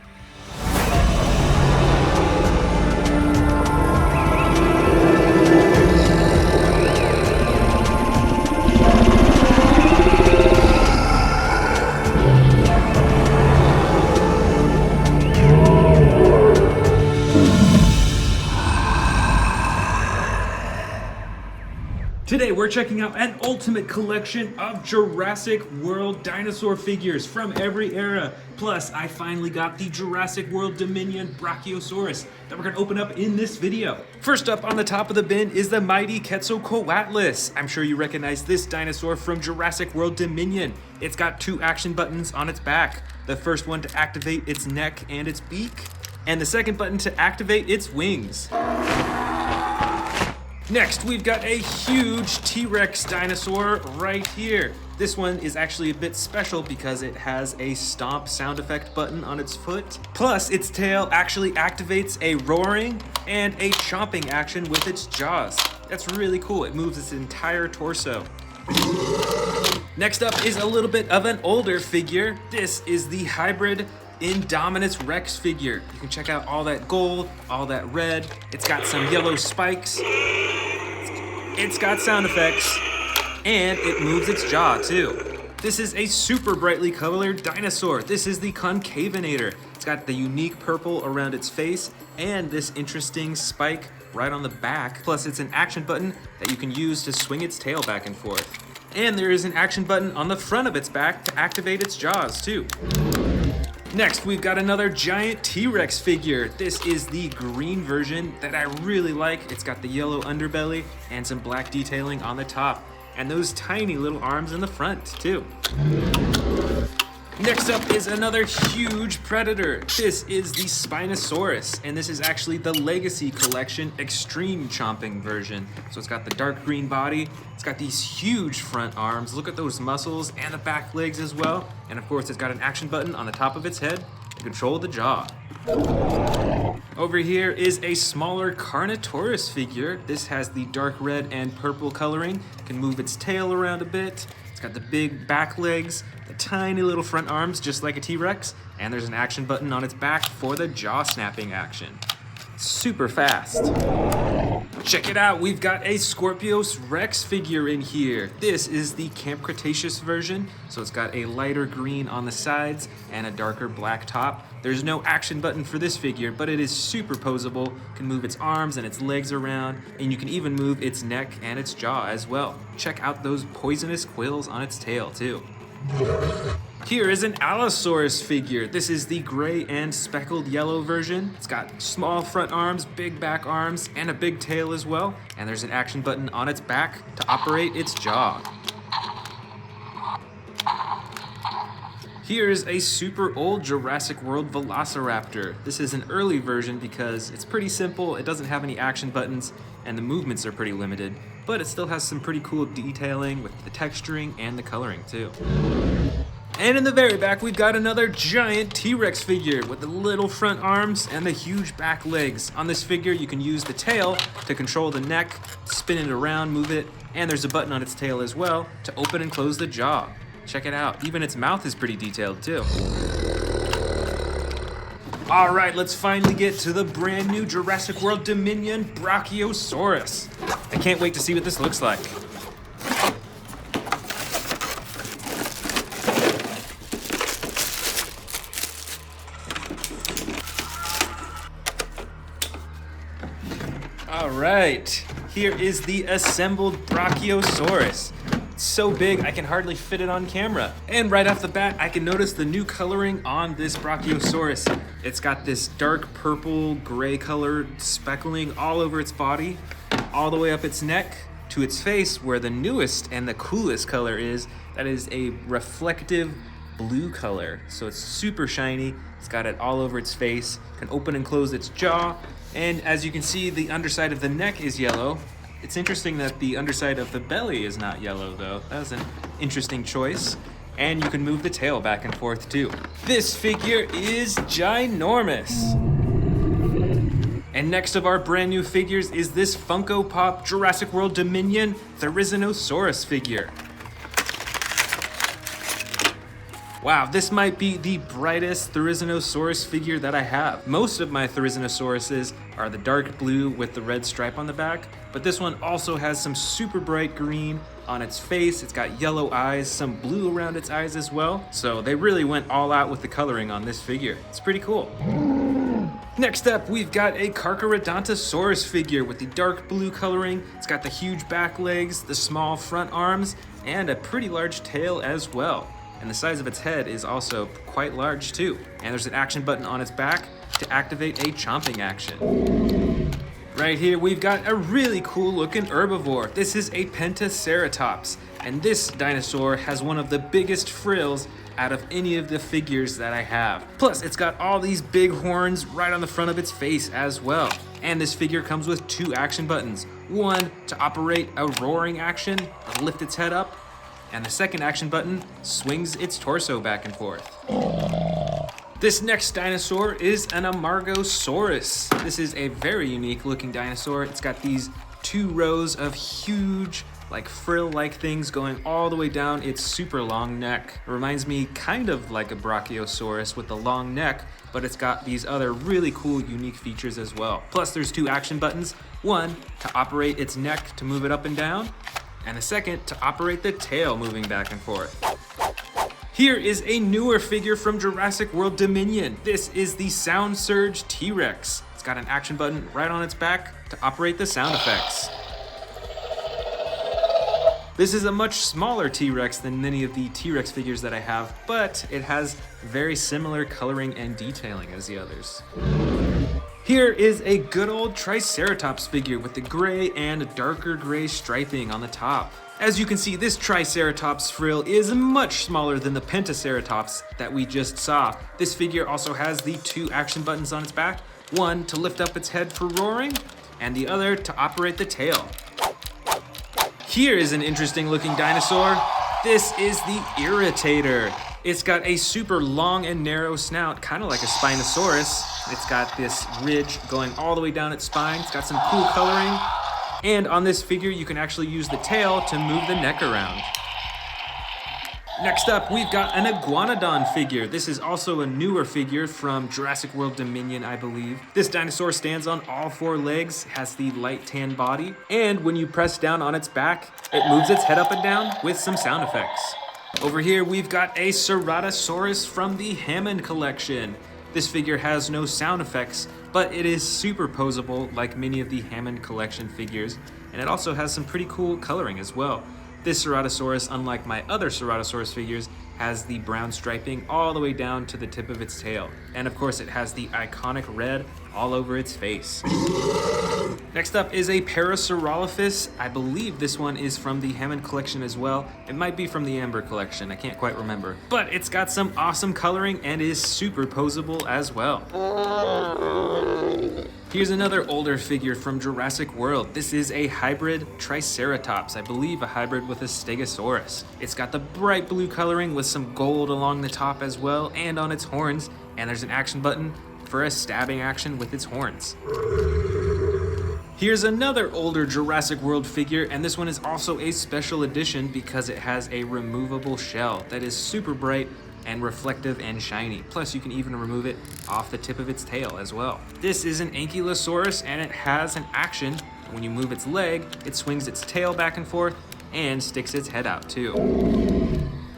Today we're checking out an ultimate collection of Jurassic World dinosaur figures from every era. Plus, I finally got the Jurassic World Dominion Brachiosaurus that we're gonna open up in this video. First up on the top of the bin is the mighty Quetzalcoatlus. I'm sure you recognize this dinosaur from Jurassic World Dominion. It's got two action buttons on its back. The first one to activate its neck and its beak, and the second button to activate its wings. Next, we've got a huge T-Rex dinosaur right here. This one is actually a bit special because it has a stomp sound effect button on its foot. Plus, its tail actually activates a roaring and a chomping action with its jaws. That's really cool. It moves its entire torso. Next up is a little bit of an older figure. This is the hybrid Indominus Rex figure. You can check out all that gold, all that red. It's got some yellow spikes. It's got sound effects, and it moves its jaw too. This is a super brightly colored dinosaur. This is the Concavinator. It's got the unique purple around its face and this interesting spike right on the back. Plus it's an action button that you can use to swing its tail back and forth. And there is an action button on the front of its back to activate its jaws too. Next, we've got another giant T-Rex figure. This is the green version that I really like. It's got the yellow underbelly and some black detailing on the top, and those tiny little arms in the front too. Next up is another huge predator. This is the Spinosaurus, and this is actually the Legacy Collection Extreme Chomping version. So it's got the dark green body, it's got these huge front arms, look at those muscles, and the back legs as well. And of course, it's got an action button on the top of its head to control the jaw. Over here is a smaller Carnotaurus figure. This has the dark red and purple coloring, can move its tail around a bit. It's got the big back legs, the tiny little front arms just like a T-Rex, and there's an action button on its back for the jaw snapping action. Super fast. Check it out, we've got a Scorpius Rex figure in here. This is the Camp Cretaceous version, so it's got a lighter green on the sides and a darker black top. There's no action button for this figure, but it is super posable, can move its arms and its legs around, and you can even move its neck and its jaw as well. Check out those poisonous quills on its tail too. Here is an Allosaurus figure. This is the gray and speckled yellow version. It's got small front arms, big back arms, and a big tail as well. And there's an action button on its back to operate its jaw. Here's a super old Jurassic World Velociraptor. This is an early version because it's pretty simple, it doesn't have any action buttons, and the movements are pretty limited, but it still has some pretty cool detailing with the texturing and the coloring too. And in the very back, we've got another giant T-Rex figure with the little front arms and the huge back legs. On this figure, you can use the tail to control the neck, spin it around, move it, and there's a button on its tail as well to open and close the jaw. Check it out, even its mouth is pretty detailed too. All right, let's finally get to the brand new Jurassic World Dominion Brachiosaurus. I can't wait to see what this looks like. All right, here is the assembled Brachiosaurus. It's so big, I can hardly fit it on camera. And right off the bat, I can notice the new coloring on this Brachiosaurus. It's got this dark purple, gray colored speckling all over its body, all the way up its neck to its face, where the newest and the coolest color is. That is a reflective blue color. So it's super shiny. It's got it all over its face, can open and close its jaw. And as you can see, the underside of the neck is yellow. It's interesting that the underside of the belly is not yellow though. That was an interesting choice. And you can move the tail back and forth too. This figure is ginormous. And next of our brand new figures is this Funko Pop Jurassic World Dominion Tyrannosaurus figure. Wow, this might be the brightest Tyrannosaurus figure that I have. Most of my Tyrannosauruses are the dark blue with the red stripe on the back, but this one also has some super bright green on its face. It's got yellow eyes, some blue around its eyes as well. So they really went all out with the coloring on this figure. It's pretty cool. Next up, we've got a Carcharodontosaurus figure with the dark blue coloring. It's got the huge back legs, the small front arms, and a pretty large tail as well. And the size of its head is also quite large too. And there's an action button on its back to activate a chomping action. Right here, we've got a really cool looking herbivore. This is a Pentaceratops, and this dinosaur has one of the biggest frills out of any of the figures that I have. Plus, it's got all these big horns right on the front of its face as well. And this figure comes with two action buttons. One to operate a roaring action, to lift its head up, and the second action button swings its torso back and forth. This next dinosaur is an Amargosaurus. This is a very unique looking dinosaur. It's got these two rows of huge, like frill-like things going all the way down its super long neck. It reminds me kind of like a Brachiosaurus with the long neck, but it's got these other really cool, unique features as well. Plus there's two action buttons. One to operate its neck to move it up and down, and a second to operate the tail moving back and forth. Here is a newer figure from Jurassic World Dominion. This is the Sound Surge T-Rex. It's got an action button right on its back to operate the sound effects. This is a much smaller T-Rex than many of the T-Rex figures that I have, but it has very similar coloring and detailing as the others. Here is a good old Triceratops figure with the gray and darker gray striping on the top. As you can see, this Triceratops frill is much smaller than the Pentaceratops that we just saw. This figure also has the 2 action buttons on its back, one to lift up its head for roaring, and the other to operate the tail. Here is an interesting looking dinosaur. This is the Irritator. It's got a super long and narrow snout, kind of like a Spinosaurus. It's got this ridge going all the way down its spine. It's got some cool coloring. And on this figure, you can actually use the tail to move the neck around. Next up, we've got an Iguanodon figure. This is also a newer figure from Jurassic World Dominion, I believe. This dinosaur stands on all 4 legs, has the light tan body, and when you press down on its back, it moves its head up and down with some sound effects. Over here, we've got a Ceratosaurus from the Hammond collection. This figure has no sound effects, but it is super posable like many of the Hammond collection figures, and it also has some pretty cool coloring as well. This Ceratosaurus, unlike my other Ceratosaurus figures, has the brown striping all the way down to the tip of its tail. And of course, it has the iconic red all over its face. Next up is a Parasaurolophus. I believe this one is from the Hammond collection as well. It might be from the Amber collection, I can't quite remember. But it's got some awesome coloring and is super posable as well. Here's another older figure from Jurassic World. This is a hybrid Triceratops, I believe a hybrid with a Stegosaurus. It's got the bright blue coloring with some gold along the top as well and on its horns, and there's an action button for a stabbing action with its horns. Here's another older Jurassic World figure, and this one is also a special edition because it has a removable shell that is super bright and reflective and shiny. Plus, you can even remove it off the tip of its tail as well. This is an Ankylosaurus, and it has an action. When you move its leg, it swings its tail back and forth and sticks its head out too.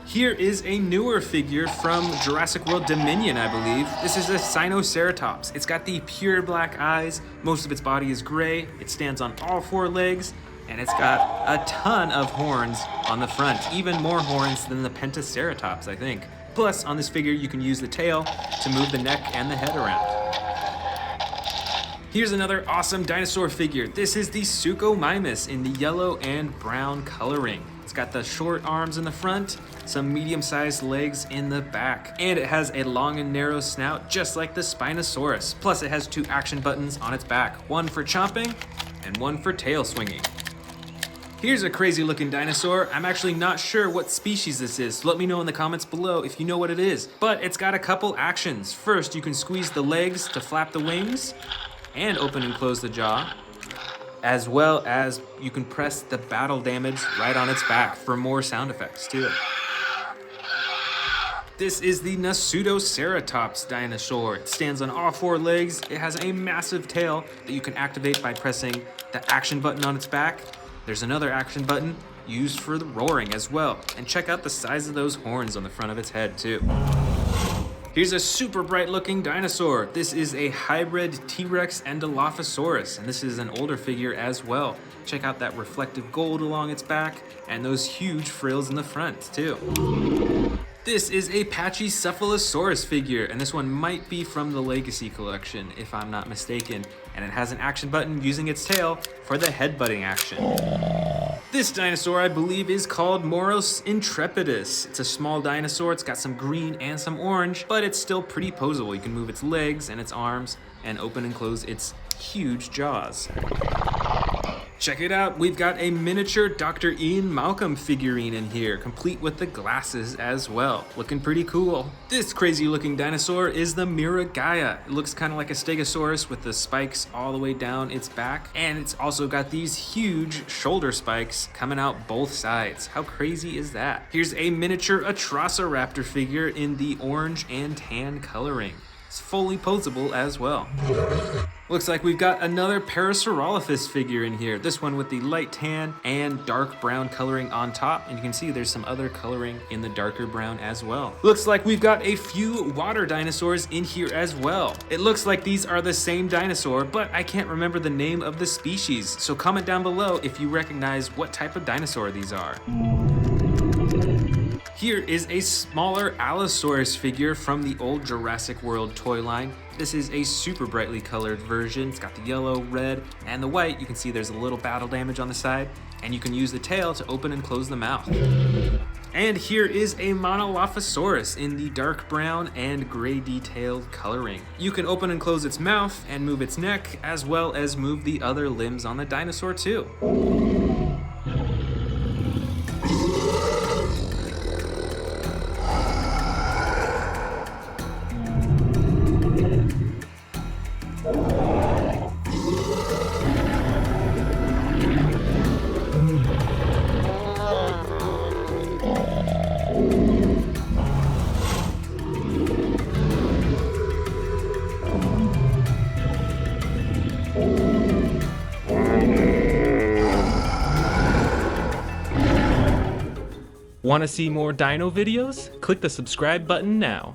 Here is a newer figure from Jurassic World Dominion, I believe. This is a Sinoceratops. It's got the pure black eyes, most of its body is gray, it stands on all 4 legs, and it's got a ton of horns on the front, even more horns than the Pentaceratops, I think. Plus, on this figure, you can use the tail to move the neck and the head around. Here's another awesome dinosaur figure. This is the Suchomimus in the yellow and brown coloring. It's got the short arms in the front, some medium-sized legs in the back, and it has a long and narrow snout just like the Spinosaurus. Plus, it has 2 action buttons on its back, one for chomping and one for tail swinging. Here's a crazy looking dinosaur. I'm actually not sure what species this is, so let me know in the comments below if you know what it is. But it's got a couple actions. First, you can squeeze the legs to flap the wings and open and close the jaw, as well as you can press the battle damage right on its back for more sound effects too. This is the Nasutoceratops dinosaur. It stands on all 4 legs. It has a massive tail that you can activate by pressing the action button on its back. There's another action button used for the roaring as well. And check out the size of those horns on the front of its head too. Here's a super bright looking dinosaur. This is a hybrid T-Rex and Dilophosaurus, and this is an older figure as well. Check out that reflective gold along its back and those huge frills in the front too. This is a Pachycephalosaurus figure, and this one might be from the Legacy collection, if I'm not mistaken. And it has an action button using its tail for the headbutting action. This dinosaur, I believe, is called Moros intrepidus. It's a small dinosaur, it's got some green and some orange, but it's still pretty posable. You can move its legs and its arms and open and close its huge jaws. Check it out, we've got a miniature Dr. Ian Malcolm figurine in here, complete with the glasses as well. Looking pretty cool. This crazy looking dinosaur is the Miragaia. It looks kind of like a Stegosaurus with the spikes all the way down its back, and it's also got these huge shoulder spikes coming out both sides. How crazy is that? Here's a miniature Atrociraptor figure in the orange and tan coloring. It's fully posable as well. Looks like we've got another Parasaurolophus figure in here. This one with the light tan and dark brown coloring on top. And you can see there's some other coloring in the darker brown as well. Looks like we've got a few water dinosaurs in here as well. It looks like these are the same dinosaur, but I can't remember the name of the species. So comment down below if you recognize what type of dinosaur these are. Here is a smaller Allosaurus figure from the old Jurassic World toy line. This is a super brightly colored version. It's got the yellow, red, and the white. You can see there's a little battle damage on the side, and you can use the tail to open and close the mouth. And here is a Monolophosaurus in the dark brown and gray detailed coloring. You can open and close its mouth and move its neck, as well as move the other limbs on the dinosaur too. Want to see more dino videos? Click the subscribe button now.